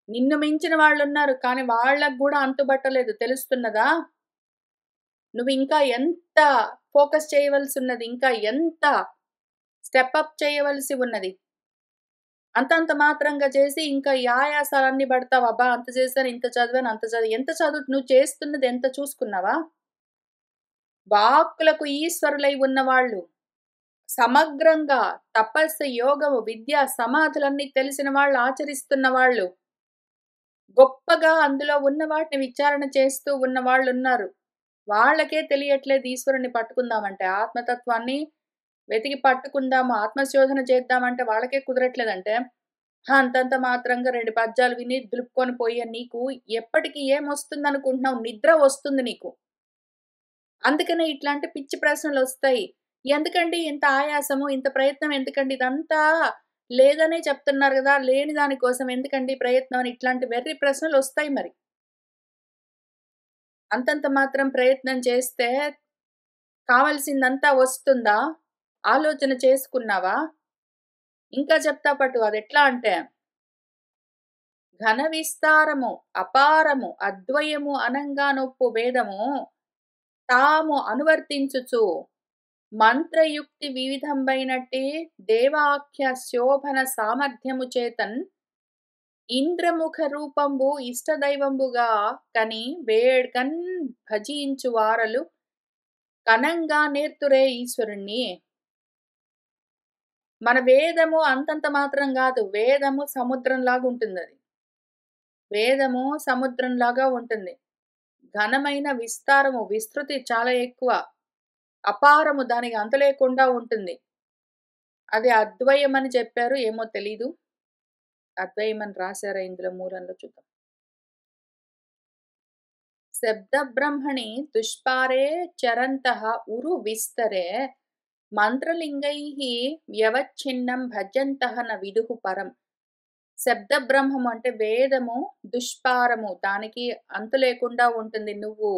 నిన్ను మించిన వాళ్ళున్నారు. కానీ వాళ్ళకి గూడా అంతుబట్టలేదు. తెలుస్తున్నదా? నువ్వింకా ఎంత ఫోకస్ చేయవలసున్నది. ఇంకా ఎంత స్టెప్ అప్ చేయవలసి ఉన్నది. అంతంత మాత్రంగా చేసి ఇంకా ఈ ఆయాసాలన్నీ పడతావు. అబ్బా! అంత చేశాను, ఇంత చదివాను, అంత చదివి ఎంత చదువు నువ్వు చేస్తున్నది ఎంత చూసుకున్నావా? వాక్కులకు ఈశ్వరులై ఉన్నవాళ్ళు, సమగ్రంగా తపస్సు, యోగము, విద్య, సమాధులన్నీ తెలిసిన వాళ్ళు, ఆచరిస్తున్న వాళ్ళు, గొప్పగా అందులో ఉన్న వాటిని విచారణ చేస్తూ ఉన్న వాళ్ళున్నారు. వాళ్ళకే తెలియట్లేదు ఈశ్వరుడిని పట్టుకుందామంటే, ఆత్మతత్వాన్ని వెతికి పట్టుకుందాము, ఆత్మశోధన చేద్దామంటే వాళ్ళకే కుదరట్లేదంటే, అంతంత మాత్రంగా 2 పద్యాలు విని దులుపుకొని పోయే నీకు ఎప్పటికి ఏమొస్తుందనుకుంటున్నావు? నిద్ర వస్తుంది నీకు. అందుకనే ఇట్లాంటి పిచ్చి ప్రశ్నలొస్తాయి. ఎందుకండి ఇంత ఆయాసము, ఇంత ప్రయత్నం ఎందుకండి? ఇదంతా లేదనే చెప్తున్నారు గదా! లేని దాని కోసం ఎందుకండి ప్రయత్నం అని ఇట్లాంటి వెర్రి ప్రశ్నలొస్తాయి మరి. అంతంత మాత్రం ప్రయత్నం చేస్తే కావాల్సిందంతా వస్తుందా? ఆలోచన చేసుకున్నావా? ఇంకా చెప్తా పట్టు అదెట్లా అంటే ఘన విస్తారము, అపారము, అద్వయము అనంగానొప్పు వేదము తాము అనువర్తించుచు మంత్రయుక్తి వివిధంబైనట్టి దేవాఖ్య శోభన సామర్థ్యము చేతన్ ఇంద్రముఖ రూపంబు ఇష్టదైవంబుగా కని వేడ్కన్ భజించు వారలు కనంగా నేర్తురే ఈశ్వరుణ్ణి. మన వేదము అంతంత మాత్రం గాదు. వేదము సముద్రంలాగా ఉంటుందది. వేదము సముద్రంలాగా ఉంటుంది. ఘనమైన విస్తారము, విస్తృతి చాలా ఎక్కువ. అపారము దానికి అంతు లేకుండా ఉంటుంది. అది అద్వయం అని చెప్పారు. ఏమో తెలీదు. అద్వయం అని రాశారా ఇందులో మూలంలో చూద్దాం. శబ్ద బ్రహ్మణి దుష్పారే చరంతః ఉరు విస్తరే మంత్రలింగైః వ్యవచ్ఛిన్నం భజంతః న విదుః పరం. శబ్ద బ్రహ్మము అంటే వేదము దుష్పారము. దానికి అంతు లేకుండా ఉంటుంది. నువ్వు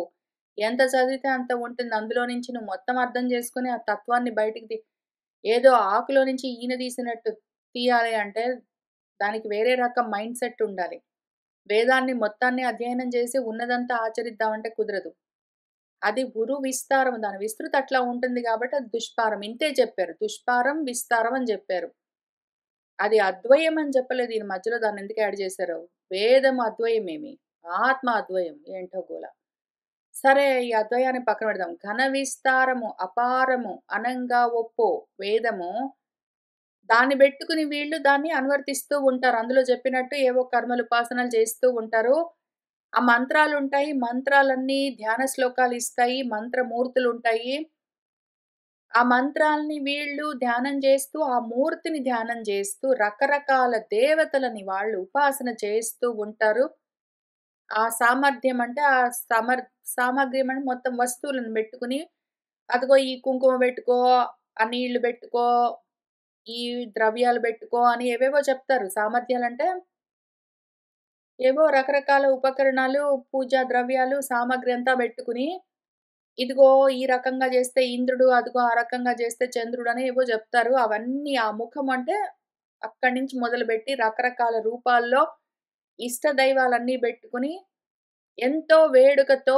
ఎంత చదివితే అంత ఉంటుంది. అందులో నుంచి నువ్వు మొత్తం అర్థం చేసుకొని ఆ తత్వాన్ని బయటికి ఏదో ఆకులో నుంచి ఈన తీసినట్టు తీయాలి అంటే దానికి వేరే రకం మైండ్ సెట్ ఉండాలి. వేదాన్ని మొత్తాన్ని అధ్యయనం చేసి ఉన్నదంతా ఆచరిద్దామంటే కుదరదు. అది ఉరు విస్తారం. దాని విస్తృతి అట్లా ఉంటుంది కాబట్టి అది దుష్పారం. ఇంతే చెప్పారు. దుష్పారం, విస్తారం అని చెప్పారు. అది అద్వయం అని చెప్పలేదు. దీని మధ్యలో దాన్ని ఎందుకు యాడ్ చేశారు? వేదం అద్వయమేమి, ఆత్మ అద్వయం. ఏంటో గోల. సరే ఈ అద్వయాన్ని పక్కన పెడదాం. ఘన విస్తారము, అపారము, అనంగా ఒప్పో వేదము దాన్ని పెట్టుకుని వీళ్ళు దాన్ని అనువర్తిస్తూ ఉంటారు. అందులో చెప్పినట్టు ఏవో కర్మలు, ఉపాసనలు చేస్తూ ఉంటారు. ఆ మంత్రాలుంటాయి. మంత్రాలన్నీ ధ్యాన శ్లోకాలు ఇస్తాయి. మంత్రమూర్తులుంటాయి. ఆ మంత్రాల్ని వీళ్ళు ధ్యానం చేస్తూ, ఆ మూర్తిని ధ్యానం చేస్తూ, రకరకాల దేవతలని వాళ్ళు ఉపాసన చేస్తూ ఉంటారు. ఆ సామర్థ్యం అంటే ఆ సామగ్ర్యం అంటే మొత్తం వస్తువులను పెట్టుకుని, అదిగో ఈ కుంకుమ పెట్టుకో, ఆ నీళ్లు పెట్టుకో, ఈ ద్రవ్యాలు పెట్టుకో అని ఏవేవో చెప్తారు. సామర్థ్యాలంటే ఏవో రకరకాల ఉపకరణాలు, పూజా ద్రవ్యాలు, సామగ్రి అంతా పెట్టుకుని ఇదిగో ఈ రకంగా చేస్తే ఇంద్రుడు, అదిగో ఆ రకంగా చేస్తే చంద్రుడని ఏవో జెప్తారు. అవన్నీ ఆ ముఖం అంటే అక్కడి నుంచి మొదలుబెట్టి రకరకాల రూపాల్లో ఇష్ట దైవాలన్నీ బెట్టుకొని ఎంతో వేడుకతో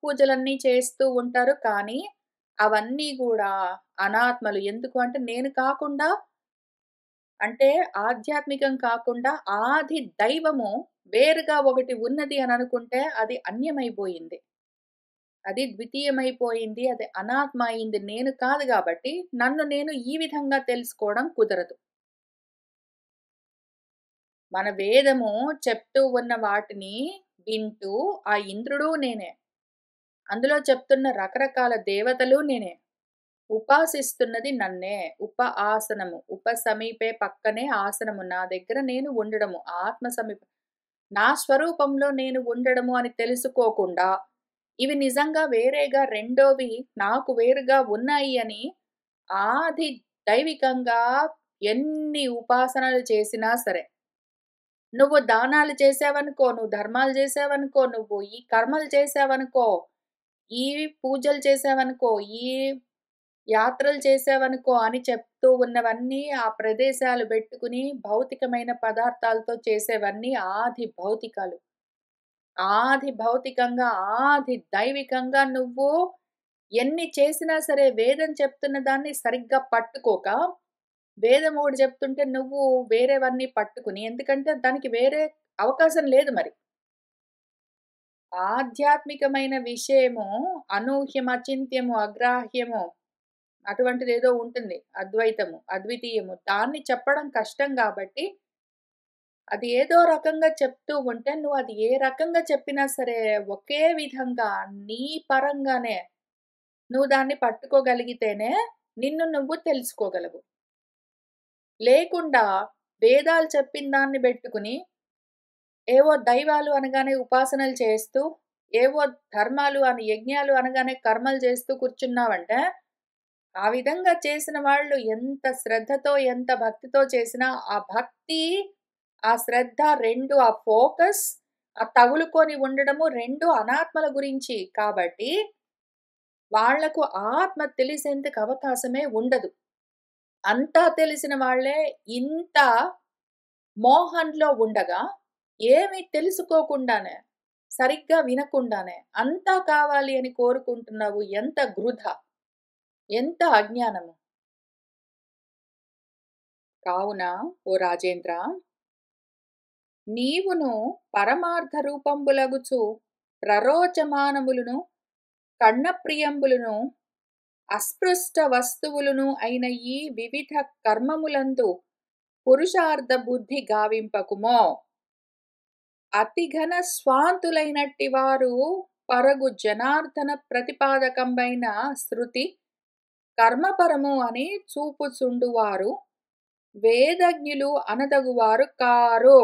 పూజలన్నీ చేస్తూ ఉంటారు. కానీ అవన్నీ గూడా అనాత్మలు. ఎందుకు అంటే నేను కాకుండా అంటే ఆధ్యాత్మికం కాకుండా ఆది దైవము వేరుగా ఒకటి ఉన్నది అని అనుకుంటే అది అన్యమైపోయింది. అది ద్వితీయమైపోయింది. అది అనాత్మ అయింది. నేను కాదు గాబట్టి, నన్ను నేను ఈ విధంగా తెలుసుకోవడం కుదరదు. మన వేదము చెప్తూ ఉన్న వాటిని వింటూ ఆ ఇంద్రుడు నేనే. అందులో చెప్తున్న రకరకాల దేవతలు నేనే. ఉపాసిస్తున్నది నన్నే. ఆసనము. సమీపే పక్కనే ఆసనము. నా దగ్గర నేను ఉండడము. ఆత్మ సమీప నా స్వరూపంలో నేను ఉండడము అని తెలుసుకోకుండా ఇవి నిజంగా వేరేగా రెండోవి నాకు వేరుగా ఉన్నాయి అని ఆది దైవికంగా ఎన్ని ఉపాసనలు చేసినా సరే, నువ్వు దానాలు చేసావనుకో, నువ్వు ధర్మాలు చేసావనుకో, నువ్వు ఈ కర్మలు చేసావనుకో, ఈ పూజలు చేసావనుకో, ఈ యాత్రలు చేసావనుకో అని చెప్తూ ఉన్నవన్నీ ఆ ప్రదేశాలు పెట్టుకుని భౌతికమైన పదార్థాలతో చేసేవన్నీ ఆది భౌతికాలు. ఆది భౌతికంగా, ఆది దైవికంగా నువ్వు ఎన్ని చేసినా సరే వేదం చెప్తున్న దాన్ని సరిగ్గా పట్టుకోక, వేదం ఒకటి చెప్తుంటే నువ్వు వేరేవన్నీ పట్టుకుని ఎందుకంటే దానికి వేరే అవకాశం లేదు మరి. ఆధ్యాత్మికమైన విషయము అనూహ్యం, అచింత్యము, అగ్రాహ్యము అటువంటిదేదో ఉంటుంది. అద్వైతము, అద్వితీయము. దాన్ని చెప్పడం కష్టం గాబట్టి అది ఏదో రకంగా చెప్తూ ఉంటే నువ్వు అది ఏ రకంగా చెప్పినా సరే ఒకే విధంగా నీ పరంగానే నువ్వు దాన్ని పట్టుకోగలిగితేనే నిన్ను నువ్వు తెలుసుకోగలవు. లేకుండా వేదాలు చెప్పిన దాన్ని బెట్టుకుని ఏవో దైవాలు అనగానే ఉపాసనలు చేస్తూ, ఏవో ధర్మాలు అని యజ్ఞాలు అనగానే కర్మలు చేస్తూ కూర్చున్నావంటే, ఆ విధంగా చేసిన వాళ్ళు ఎంత శ్రద్ధతో, ఎంత భక్తితో చేసినా ఆ భక్తి, ఆ శ్రద్ధ 2 ఆ ఫోకస్, ఆ తగులుకొని ఉండడము 2 అనాత్మల గురించి కాబట్టి, వాళ్లకు ఆత్మ తెలిసేందుకు అవకాశమే ఉండదు. అంతా తెలిసిన వాళ్ళే ఇంత మోహంలో ఉండగా, ఏమి తెలుసుకోకుండానే, సరిగ్గా వినకుండానే అంతా కావాలి అని కోరుకుంటున్నావు. ఎంత వృధా! ఎంత అజ్ఞానము! కావున ఓ రాజేంద్ర, నీవును పరమార్థ రూపంబులగుచు ప్రరోచమానములును కర్ణప్రియంబులును అస్పృష్ట వస్తువులును అయిన ఈ వివిధ కర్మములందు పురుషార్థ బుద్ధి గావింపకుమో. అతిఘన స్వాంతులైనట్టి వారు పరగు జనార్దన ప్రతిపాదకంబైన శృతి కర్మపరము అని చూపుచుండువారు వేదజ్ఞులు అనదగువారు కారు.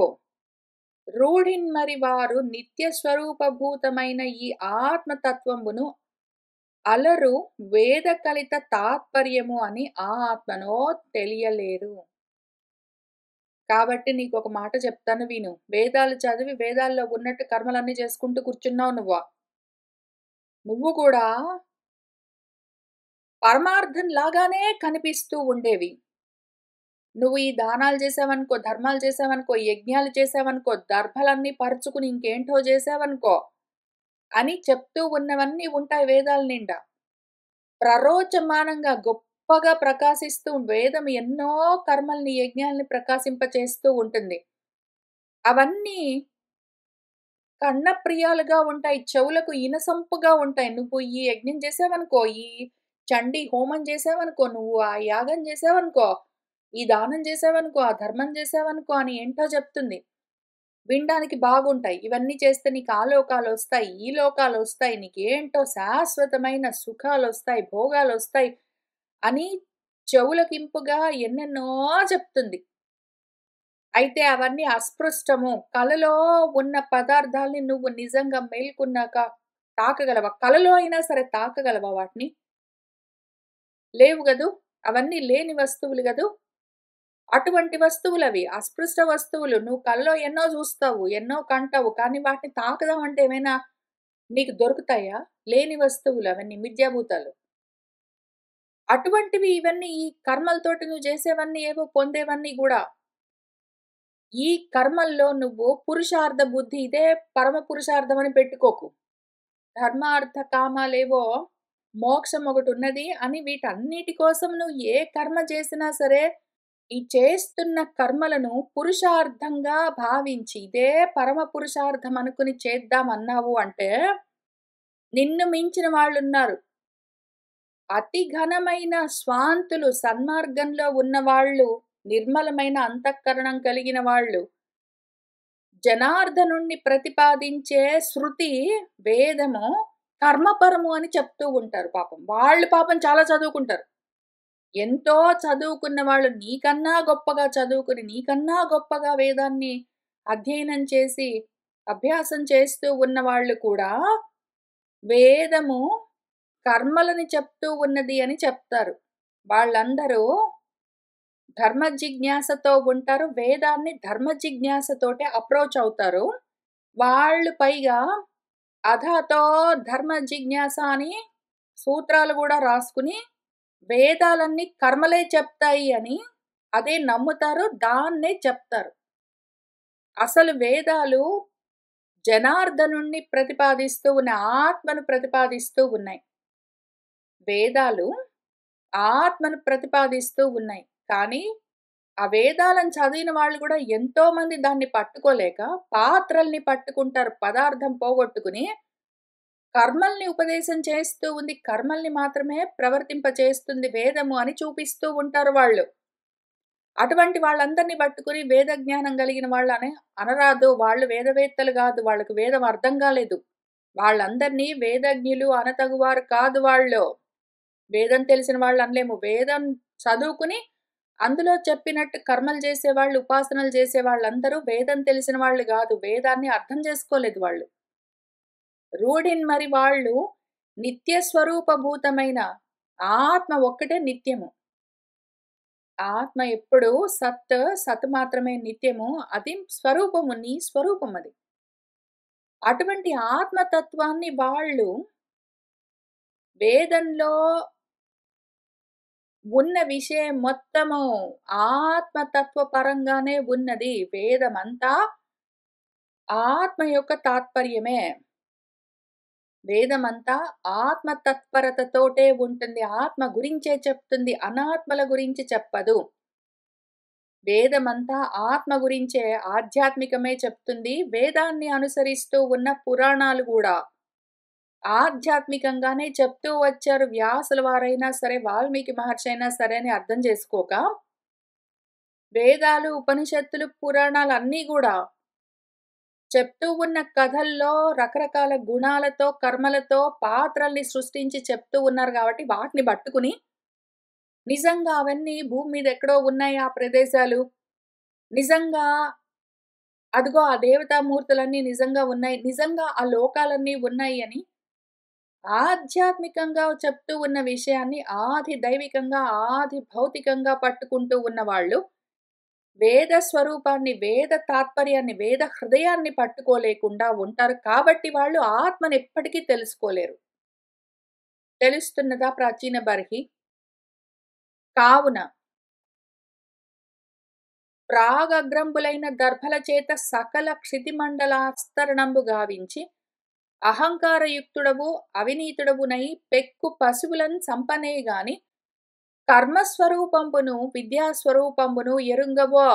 రూఢిన్మరి వారు నిత్య స్వరూపభూతమైన ఈ ఆత్మతత్వమును అలరు వేద కలిత తాత్పర్యము అని ఆ ఆత్మనో తెలియలేరు. కాబట్టి నీకు ఒక మాట చెప్తాను విను. వేదాలు చదివి వేదాల్లో ఉన్నట్టు కర్మలన్నీ చేసుకుంటూ కూర్చున్నావు నువ్వు. నువ్వు కూడా పరమార్థం లాగానే కనిపిస్తూ ఉండేవి. నువ్వు ఈ దానాలు చేసావనుకో, ధర్మాలు చేసావనుకో, యజ్ఞాలు చేసావనుకో, దర్భలన్నీ పరుచుకుని ఇంకేంటో చేసావనుకో అని చెప్తూ ఉన్నవన్నీ ఉంటాయి వేదాల నిండా. ప్రరోచమానంగా గొప్పగా ప్రకాశిస్తూ వేదం ఎన్నో కర్మల్ని, యజ్ఞాల్ని ప్రకాశింపచేస్తూ ఉంటుంది. అవన్నీ కర్ణప్రియాలుగా ఉంటాయి. చెవులకు ఇనసొంపుగా ఉంటాయి. నువ్వు ఈ యజ్ఞం చేసావనుకో, ఈ చండీ హోమం చేసావనుకో, నువ్వు ఆ యాగం చేసావనుకో, ఈ దానం చేసావనుకో, ఆ ధర్మం చేసావనుకో అని ఏంటో చెప్తుంది. వినడానికి బాగుంటాయి. ఇవన్నీ చేస్తే నీకు ఆ లోకాలొస్తాయి, ఈ లోకాలొస్తాయి, నీకేంటో శాశ్వతమైన సుఖాలొస్తాయి, భోగాలొస్తాయి అని చెవులకింపుగా ఎన్నెన్నో చెప్తుంది. అయితే అవన్నీ అస్పృష్టము. కలలో ఉన్న పదార్థాల్ని నువ్వు నిజంగా మేల్కొన్నాక తాకగలవా? కలలో అయినా సరే తాకగలవా వాటిని? లేవు గదూ! అవన్నీ లేని వస్తువులు గదూ! అటువంటి వస్తువులవి. అస్పృష్ట వస్తువులు. నువ్వు కలలో ఎన్నో జూస్తావు, ఎన్నో కంటావు. కానీ వాటిని తాకుదామంటే ఏమైనా నీకు దొరుకుతాయా? లేని వస్తువులు అవన్నీ మిథ్యాభూతాలు. అటువంటివి ఇవన్నీ ఈ కర్మలతోటి నువ్వు జేసేవన్నీ ఏవో పొందేవన్నీ గూడా. ఈ కర్మల్లో నువ్వు పురుషార్థ బుద్ధి ఇదే పరమ పురుషార్థం అని పెట్టుకోకు. ధర్మార్థ కామాలేవో మోక్షం ఒకటున్నది అని వీటన్నిటి కోసం నువ్వు ఏ కర్మ చేసినా సరే, ఈ చేస్తున్న కర్మలను పురుషార్థంగా భావించి, ఇదే పరమ పురుషార్థం అనుకుని చేద్దామన్నావు అంటే, నిన్ను మించిన వాళ్ళున్నారు. అతి ఘనమైన స్వాంతులు, సన్మార్గంలో ఉన్నవాళ్ళు, నిర్మలమైన అంతఃకరణం కలిగిన వాళ్ళు, జనార్దనుణ్ణి ప్రతిపాదించే శృతి, వేదము కర్మపరము అని చెప్తూ ఉంటారు పాపం. వాళ్ళు పాపం చాలా చదువుకుంటారు. ఎంతో చదువుకున్న వాళ్ళు నీకన్నా గొప్పగా చదువుకుని, నీకన్నా గొప్పగా వేదాన్ని అధ్యయనం చేసి, అభ్యాసం చేస్తూ ఉన్నవాళ్ళు కూడా వేదము కర్మలని చెప్తూ ఉన్నది అని చెప్తారు. వాళ్ళందరూ ధర్మ జిజ్ఞాసతో ఉంటారు. వేదాన్ని ధర్మ జిజ్ఞాసతోటే అప్రోచ్ అవుతారు. వాళ్ళు పైగా అథాతో ధర్మ జిజ్ఞాస అని సూత్రాలు గూడా రాసుకుని, వేదాలన్నీ కర్మలే చెప్తాయి అని అదే నమ్ముతారు. దాన్నే చెప్తారు. అసలు వేదాలు జనార్దనుణ్ణి ప్రతిపాదిస్తూ ఉన్నాయి. ఆత్మను ప్రతిపాదిస్తూ ఉన్నాయి. వేదాలు ఆత్మను ప్రతిపాదిస్తూ ఉన్నాయి. కానీ ఆ వేదాలను చదివిన వాళ్ళు కూడా ఎంతో మంది దాన్ని పట్టుకోలేక పాత్రల్ని పట్టుకుంటారు. పదార్థం పోగొట్టుకుని కర్మల్ని ఉపదేశం చేస్తూ ఉంది. కర్మల్ని మాత్రమే ప్రవర్తింపచేస్తుంది వేదము అని చూపిస్తూ ఉంటారు వాళ్ళు. అటువంటి వాళ్ళందరిని పట్టుకుని వేద జ్ఞానం కలిగిన వాళ్ళని అనరాదు. వాళ్ళు వేదవేత్తలు గాదు. వాళ్ళకి వేదం అర్థం గాలేదు. వాళ్ళందరినీ వేదజ్ఞులు అనతగువారు కాదు వాళ్ళు. వేదం తెలిసిన వాళ్ళు అనలేము. వేదం చదువుకుని అందులో చెప్పినట్టు కర్మలు చేసేవాళ్ళు, ఉపాసనలు చేసేవాళ్ళందరూ వేదం తెలిసిన వాళ్ళు గాదు. వేదాన్ని అర్థం చేసుకోలేదు వాళ్ళు. రూఢిన్మరి వాళ్ళు నిత్య స్వరూపభూతమైన ఆత్మ ఒక్కటే నిత్యము. ఆత్మ ఎప్పుడు సత్, సత్ మాత్రమే నిత్యము. అది స్వరూపము, నీ స్వరూపం అది. అటువంటి ఆత్మతత్వాన్ని వాళ్ళు వేదంలో ఉన్న విషయం మొత్తము ఆత్మతత్వ పరంగానే ఉన్నది. వేదమంతా ఆత్మ యొక్క తాత్పర్యమే. వేదమంతా ఆత్మ తత్పరతతోటే ఉంటుంది. ఆత్మ గురించే చెప్తుంది. అనాత్మల గురించి చెప్పదు. వేదమంతా ఆత్మ గురించే ఆధ్యాత్మికమే చెప్తుంది. వేదాన్ని అనుసరిస్తూ ఉన్న పురాణాలు గూడా ఆధ్యాత్మికంగానే చెప్తూ వచ్చారు. వ్యాసుల వారైనా సరే, వాల్మీకి మహర్షి అయినా సరే అని అర్థం చేసుకోక, వేదాలు, ఉపనిషత్తులు, పురాణాలు అన్నీ గూడా చెప్తూ ఉన్న కథల్లో రకరకాల గుణాలతో, కర్మలతో పాత్రల్ని సృష్టించి చెప్తూ ఉన్నారు గాబట్టి, వాటిని పట్టుకుని నిజంగా అవన్నీ భూమి మీద ఎక్కడో ఉన్నాయి ఆ ప్రదేశాలు. నిజంగా అదిగో ఆ దేవతామూర్తులన్నీ నిజంగా ఉన్నాయి. నిజంగా ఆ లోకాలన్నీ ఉన్నాయి అని ఆధ్యాత్మికంగా చెప్తూ ఉన్న విషయాన్ని ఆది దైవికంగా, ఆది భౌతికంగా పట్టుకుంటూ ఉన్నవాళ్ళు వేద స్వరూపాన్ని, వేద తాత్పర్యాన్ని, వేద హృదయాన్ని పట్టుకోలేకుండా ఉంటారు. కాబట్టి వాళ్ళు ఆత్మని ఎప్పటికీ తెలుసుకోలేరు. తెలుస్తున్నదా ప్రాచీన బర్హి? కావున ప్రాగగ్రంబులైన దర్భల చేత సకల క్షితిమండలాస్తరణంబు గావించి అహంకారయుక్తుడవు అవినీతుడవునై పెక్కు పశువులను చంపనేగాని కర్మస్వరూపంబును విద్యాస్వరూపంబును ఎరుంగవో.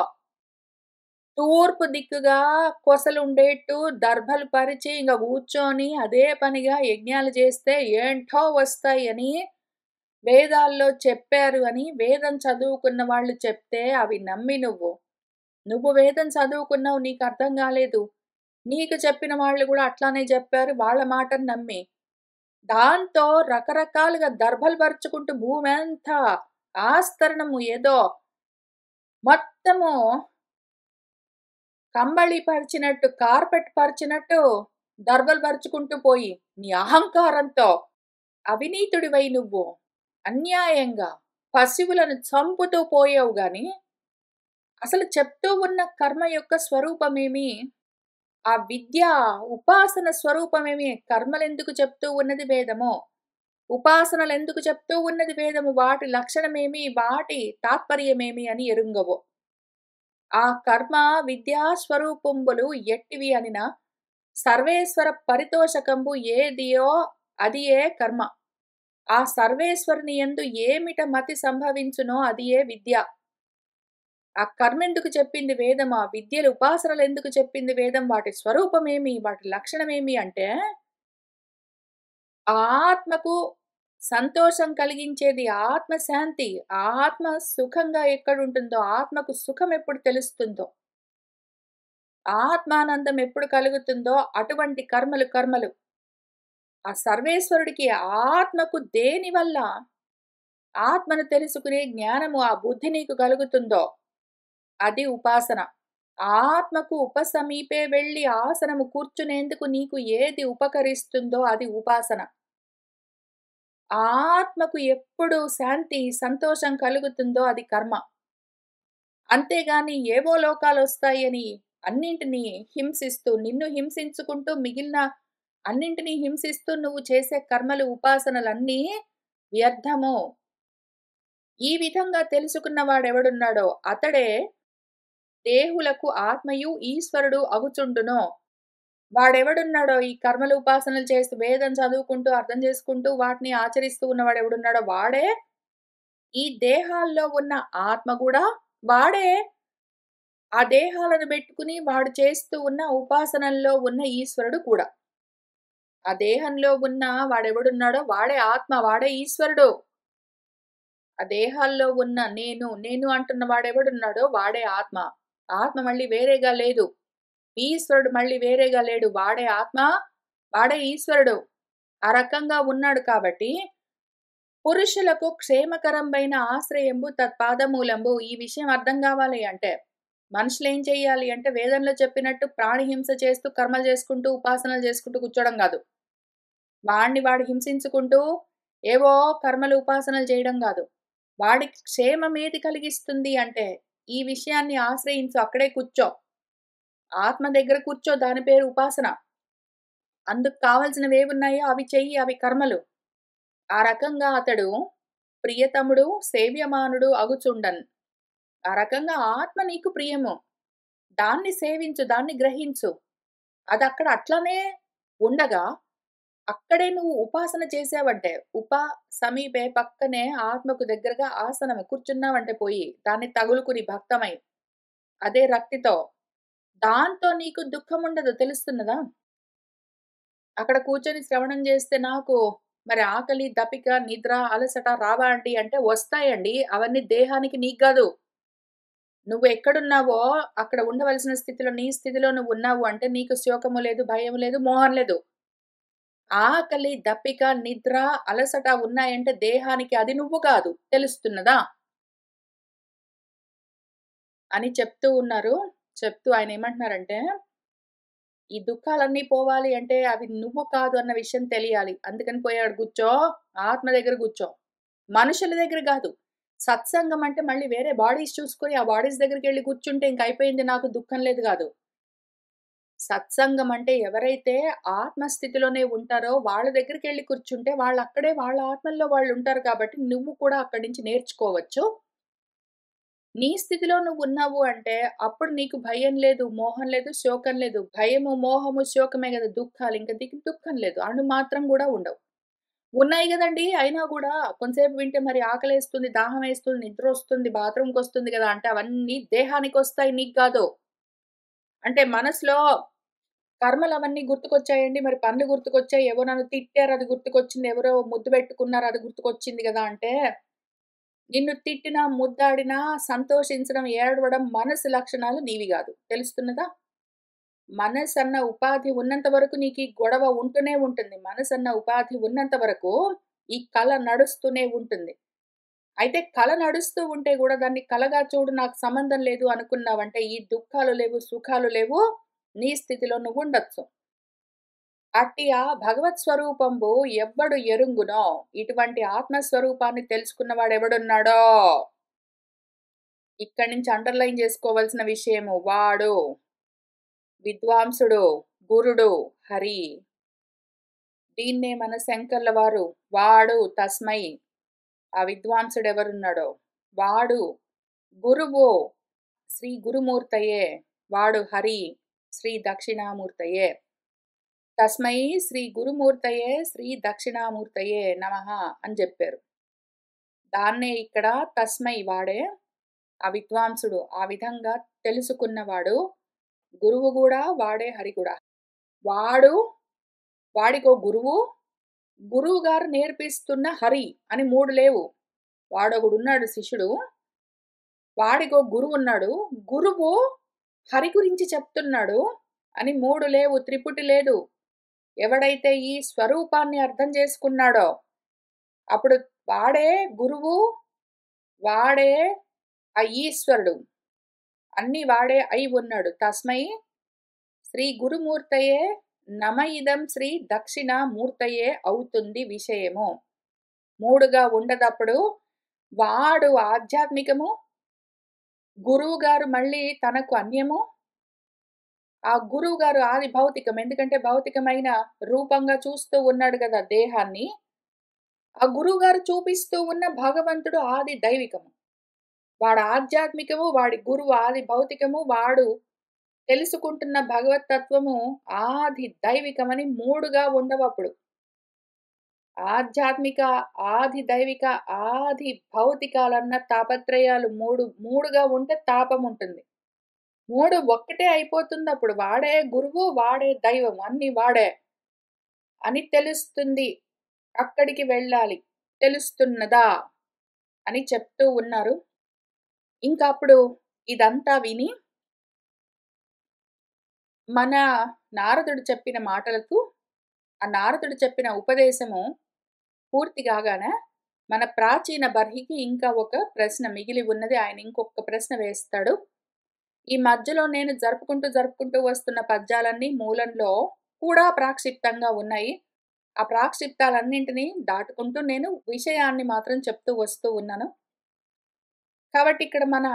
తూర్పు దిక్కుగా కొసలుండేట్టు దర్భలు పరిచి ఇంక కూర్చొని అదే పనిగా యజ్ఞాలు చేస్తే ఏంటో వస్తాయని వేదాల్లో చెప్పారు అని వేదం చదువుకున్న వాళ్ళు చెప్తే అవి నమ్మి నువ్వు వేదం చదువుకున్నావు, నీకు అర్థం కాలేదు. నీకు చెప్పిన వాళ్ళు కూడా అట్లానే చెప్పారు, వాళ్ళ మాటను నమ్మి. దాంతో రకరకాలుగా దర్భలు పరుచుకుంటూ భూమంతా ఆస్తరణము ఏదో మొత్తము కంబళి పరిచినట్టు, కార్పెట్ పరిచినట్టు దర్భలు పరుచుకుంటూ పోయి నీ అహంకారంతో అవినీతుడివై నువ్వు అన్యాయంగా పశువులను చంపుతూ పోయావు గాని అసలు చెప్తూ ఉన్న కర్మ యొక్క స్వరూపమేమి, ఆ విద్య ఉపాసన స్వరూపమేమి, కర్మలెందుకు చెప్తూ ఉన్నది వేదము, ఉపాసనలు ఎందుకు చెప్తూ ఉన్నది వేదము, వాటి లక్షణమేమి, వాటి తాత్పర్యమేమి అని ఎరుంగవు. ఆ కర్మ విద్యా స్వరూపంబులు ఎట్టివి అనిన సర్వేశ్వర పరితోషకంబు ఏదియో అది ఏ కర్మ. ఆ సర్వేశ్వరుని యందు ఏమిట మతి సంభవించునో అది ఏ విద్య. ఆ కర్మెందుకు చెప్పింది వేదం, ఆ విద్యలు ఉపాసనలు ఎందుకు చెప్పింది వేదం, వాటి స్వరూపమేమి, వాటి లక్షణమేమి అంటే ఆత్మకు సంతోషం కలిగించేది ఆత్మశాంతి. ఆత్మ సుఖంగా ఎక్కడుంటుందో, ఆత్మకు సుఖం ఎప్పుడు తెలుస్తుందో, ఆత్మానందం ఎప్పుడు కలుగుతుందో అటువంటి కర్మలు. ఆ సర్వేశ్వరుడికి ఆత్మకు దేనివల్ల ఆత్మను తెలుసుకునే జ్ఞానము, ఆ బుద్ధి నీకు కలుగుతుందో అది ఉపాసన. ఆత్మకు ఉపసమీపే వెళ్ళి ఆసనము కూర్చునేందుకు నీకు ఏది ఉపకరిస్తుందో అది ఉపాసన. ఆత్మకు ఎప్పుడు శాంతి, సంతోషం కలుగుతుందో అది కర్మ. అంతేగాని ఏవో లోకాలొస్తాయని అన్నింటినీ హింసిస్తూ, నిన్ను హింసించుకుంటూ మిగిలిన అన్నింటినీ హింసిస్తూ నువ్వు చేసే కర్మలు, ఉపాసనలన్నీ వ్యర్థము. ఈ విధంగా తెలుసుకున్న వాడెవడున్నాడో అతడే దేహులకు ఆత్మయు ఈశ్వరుడు అగుచుండునో. వాడెవడున్నాడో ఈ కర్మలు, ఉపాసనలు చేస్తూ వేదం చదువుకుంటూ, అర్థం చేసుకుంటూ, వాటిని ఆచరిస్తూ ఉన్నవాడు ఎవడున్నాడో వాడే ఈ దేహాల్లో ఉన్న ఆత్మ కూడా వాడే. ఆ దేహాలను పెట్టుకుని వాడు చేస్తూ ఉన్న ఉపాసనల్లో ఉన్న ఈశ్వరుడు కూడా. ఆ దేహంలో ఉన్న వాడెవడున్నాడో వాడే ఆత్మ, వాడే ఈశ్వరుడు. ఆ దేహాల్లో ఉన్న నేను అంటున్న వాడెవడున్నాడో వాడే ఆత్మ. ఆత్మ మళ్ళీ వేరేగా లేదు. ఈశ్వరుడు మళ్ళీ వేరేగా లేడు. వాడే ఆత్మ, వాడే ఈశ్వరుడు. ఆ రకంగా ఉన్నాడు కాబట్టి పురుషులకు క్షేమకరంబైన ఆశ్రయంబు తత్పాదమూలంబు. ఈ విషయం అర్థం కావాలి అంటే మనుషులేం చెయ్యాలి అంటే వేదంలో చెప్పినట్టు ప్రాణిహింస చేస్తూ, కర్మలు చేసుకుంటూ, ఉపాసనలు చేసుకుంటూ కూర్చోవడం కాదు. వాడు హింసించుకుంటూ ఏవో కర్మలు, ఉపాసనలు చేయడం కాదు. వాడికి క్షేమం ఏది కలిగిస్తుంది అంటే ఈ విషయాన్ని ఆశ్రయించు, అక్కడే కూర్చో. ఆత్మ దగ్గర కూర్చో, దాని పేరు ఉపాసన. అందుకు కావలసినవి ఏవున్నాయో అవి చెయ్యి, అవి కర్మలు. ఆ రకంగా అతడు ప్రియతముడు సేవ్యమానుడు అగుచుండన్. ఆ రకంగా ఆత్మ నీకు ప్రియము. దాన్ని సేవించు, దాన్ని గ్రహించు. అదక్కడ అట్లనే ఉండగా, అక్కడే నువ్వు ఉపాసన చేసావంటే, సమీపే పక్కనే ఆత్మకు దగ్గరగా ఆసనము కూర్చున్నావంటే పోయి, దాన్ని తగులుకుని భక్తమై, అదే రక్తితో, దాంతో నీకు దుఃఖముండదు తెలుస్తున్నదా? అక్కడ కూర్చొని శ్రవణం చేస్తే నాకు మరి ఆకలి, దపిక, నిద్ర, అలసట రావా అండి అంటే వస్తాయండి. అవన్నీ దేహానికి నీకు గాదు. నువ్వు ఎక్కడున్నావో అక్కడ ఉండవలసిన స్థితిలో, నీ స్థితిలో నువ్వున్నావు అంటే నీకు శోకము లేదు, భయం లేదు, మోహం లేదు. ఆకలి, దప్పిక, నిద్ర, అలసట ఉన్నాయంటే దేహానికి అది నువ్వు కాదు. తెలుస్తున్నదా? అని చెప్తూ ఉన్నారు. చెప్తూ ఆయనేమంటున్నారంటే, ఈ దుఃఖాలన్నీ పోవాలి అంటే అవి నువ్వు కాదు అన్న విషయం తెలియాలి. అందుకని పోయి ఆడ కూర్చో, ఆత్మ దగ్గర కూర్చో. మనుషుల దగ్గర గాదు. సత్సంగం అంటే మళ్ళీ వేరే బాడీస్ చూసుకొని, ఆ బాడీస్ దగ్గరికెళ్లి కూర్చుంటే ఇంక అయిపోయింది నాకు దుఃఖం లేదు గాదు. సత్సంగం అంటే ఎవరైతే ఆత్మస్థితిలోనే ఉంటారో వాళ్ళ దగ్గరికెళ్లి కూర్చుంటే వాళ్ళక్కడే వాళ్ళ ఆత్మల్లో వాళ్ళుంటారు కాబట్టి నువ్వు కూడా అక్కడి నుంచి నేర్చుకోవచ్చు. నీ స్థితిలో నువ్వున్నావు అంటే అప్పుడు నీకు భయం లేదు, మోహం లేదు, శోకం లేదు. భయము, మోహము, శోకమే గదా దుఃఖాలు. ఇంక దుఃఖం లేదు. అణు మాత్రం గూడా ఉండవు. ఉన్నాయి గదండీ! అయినా గూడా కొంతసేపు వింటే మరి ఆకలేస్తుంది, దాహమేస్తుంది, నిద్రొస్తుంది, బాత్రూమ్‌కొస్తుంది గదా! అంటే అవన్నీ దేహానికొస్తాయి నీకు గాదు. అంటే మనసులో కర్మలవన్నీ గుర్తుకొచ్చాయండి. మరి పనులు గుర్తుకొచ్చాయి. ఎవరో నన్ను తిట్టారు అది గుర్తుకొచ్చింది. ఎవరో ముద్దు పెట్టుకున్నారు అది గుర్తుకొచ్చింది గదా! అంటే నిన్ను తిట్టినా, ముద్దాడినా సంతోషించడం, ఏడవడం మనసు లక్షణాలు నీవి గాదు. తెలుస్తున్నదా? మనసన్న ఉపాధి ఉన్నంత వరకు నీకీ గొడవ ఉంటూనే ఉంటుంది. మనసన్న ఉపాధి ఉన్నంత వరకు ఈ కల నడుస్తూనే ఉంటుంది. అయితే కల నడుస్తూ ఉంటే గూడా దాన్ని కలగా చూడు నాకు సంబంధం లేదు అనుకున్నావంటే ఈ దుఃఖాలు లేవు, సుఖాలు లేవు. నీ స్థితిలో నువ్వుండొచ్చు. అట్టి ఆ భగవత్ స్వరూపంబు ఎవ్వడు ఎరుంగునో, ఇటువంటి ఆత్మస్వరూపాన్ని తెలుసుకున్నవాడెవడున్నాడో, ఇక్కడి నుంచి అండర్‌లైన్ జేసుకోవాల్సిన విషయము వాడు విద్వాంసుడు, గురుడు హరి. దీన్నే మన శంకర్ల వారు వాడు తస్మై ఆ విద్వాంసుడెవరున్నాడో వాడు గురువు శ్రీ గురుమూర్తయే, వాడు హరి శ్రీ దక్షిణామూర్తయే. తస్మై శ్రీ గురుమూర్తయే శ్రీ దక్షిణామూర్తయే నమః అని జెప్పారు. దాన్నే ఇక్కడ తస్మై వాడే ఆ విద్వాంసుడు. ఆ విధంగా తెలుసుకున్నవాడు. గురువు గూడా వాడే హరి కూడా. వాడు వాడికో గురువు, గురువుగారు నేర్పిస్తున్న హరి అని 3 లేవు. వాడొకడున్నాడు శిష్యుడు. వాడికో గురువున్నాడు. గురువు హరి గురించి చెప్తున్నాడు అని 3 లేవు. త్రిపుటి లేదు. ఎవడైతే ఈ స్వరూపాన్ని అర్థం చేసుకున్నాడో, అప్పుడు వాడే గురువు, వాడే ఆ ఈశ్వరుడు. అన్నీ వాడే అయి ఉన్నాడు. తస్మై శ్రీ గురుమూర్తయే నమ ఇదం శ్రీ దక్షిణామూర్తయే అవుతుంది విషయము. 3గా ఉండదప్పుడు వాడు ఆధ్యాత్మికము, గురువుగారు మళ్ళీ తనకు అన్యము, ఆ గురువుగారు ఆది భౌతికం. ఎందుకంటే భౌతికమైన రూపంగా చూస్తూ ఉన్నాడు గదా దేహాన్ని. ఆ గురువుగారు చూపిస్తూ ఉన్న భగవంతుడు ఆది దైవికము. వాడు ఆధ్యాత్మికము, వాడి గురువు ఆది భౌతికము, వాడు తెలుసుకుంటున్న భగవత్తత్వము ఆది దైవికమని 3గా ఉండవప్పుడు. ఆధ్యాత్మిక, ఆది దైవిక, ఆది భౌతికాలన్న తాపత్రయాలు 3గా ఉంటే తాపముంటుంది. 3 ఒక్కటే అయిపోతుందప్పుడు. వాడే గురువు, వాడే దైవం అన్నీ వాడే అని తెలుస్తుంది. అక్కడికి వెళ్ళాలి. తెలుస్తున్నదా? అని చెప్తూ ఉన్నారు. ఇంకా అప్పుడు ఇదంతా విని మన నారదుడు చెప్పిన మాటలకు, ఆ నారదుడు చెప్పిన ఉపదేశము పూర్తి కాగానే మన ప్రాచీన బర్హికి ఇంకా ఒక ప్రశ్న మిగిలి ఉన్నది. ఆయన ఇంకొక ప్రశ్న వేస్తాడు. ఈ మధ్యలో నేను జరుపుకుంటూ వస్తున్న పద్యాలన్నీ మూలంలో కూడా ప్రాక్షిప్తంగా ఉన్నాయి. ఆ ప్రాక్షిప్తాలన్నింటినీ దాటుకుంటూ నేను విషయాన్ని మాత్రం చెప్తూ వస్తూ ఉన్నాను. కాబట్టి ఇక్కడ మన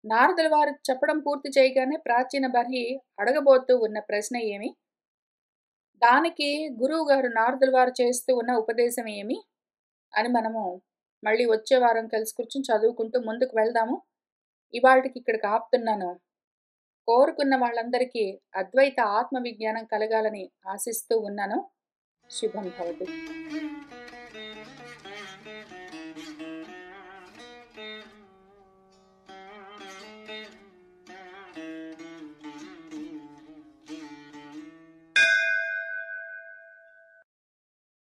నారదుల వారు చెప్పడం పూర్తి చేయగానే ప్రాచీన బర్హి అడగబోతూ ఉన్న ప్రశ్న ఏమి? దానికి గురువుగారు నారదుల వారు చేస్తూ ఉన్న ఉపదేశం ఏమి? అని మనము మళ్ళీ వచ్చే వారం కలిసి కూర్చొని చదువుకుంటూ ముందుకు వెళ్దాము. ఇవాల్టికి ఇక్కడికి ఆపుతున్నాను. కోరుకున్న వాళ్ళందరికీ అద్వైత ఆత్మ విజ్ఞానం కలగాలని ఆశిస్తూ ఉన్నాను. శుభం భవతు.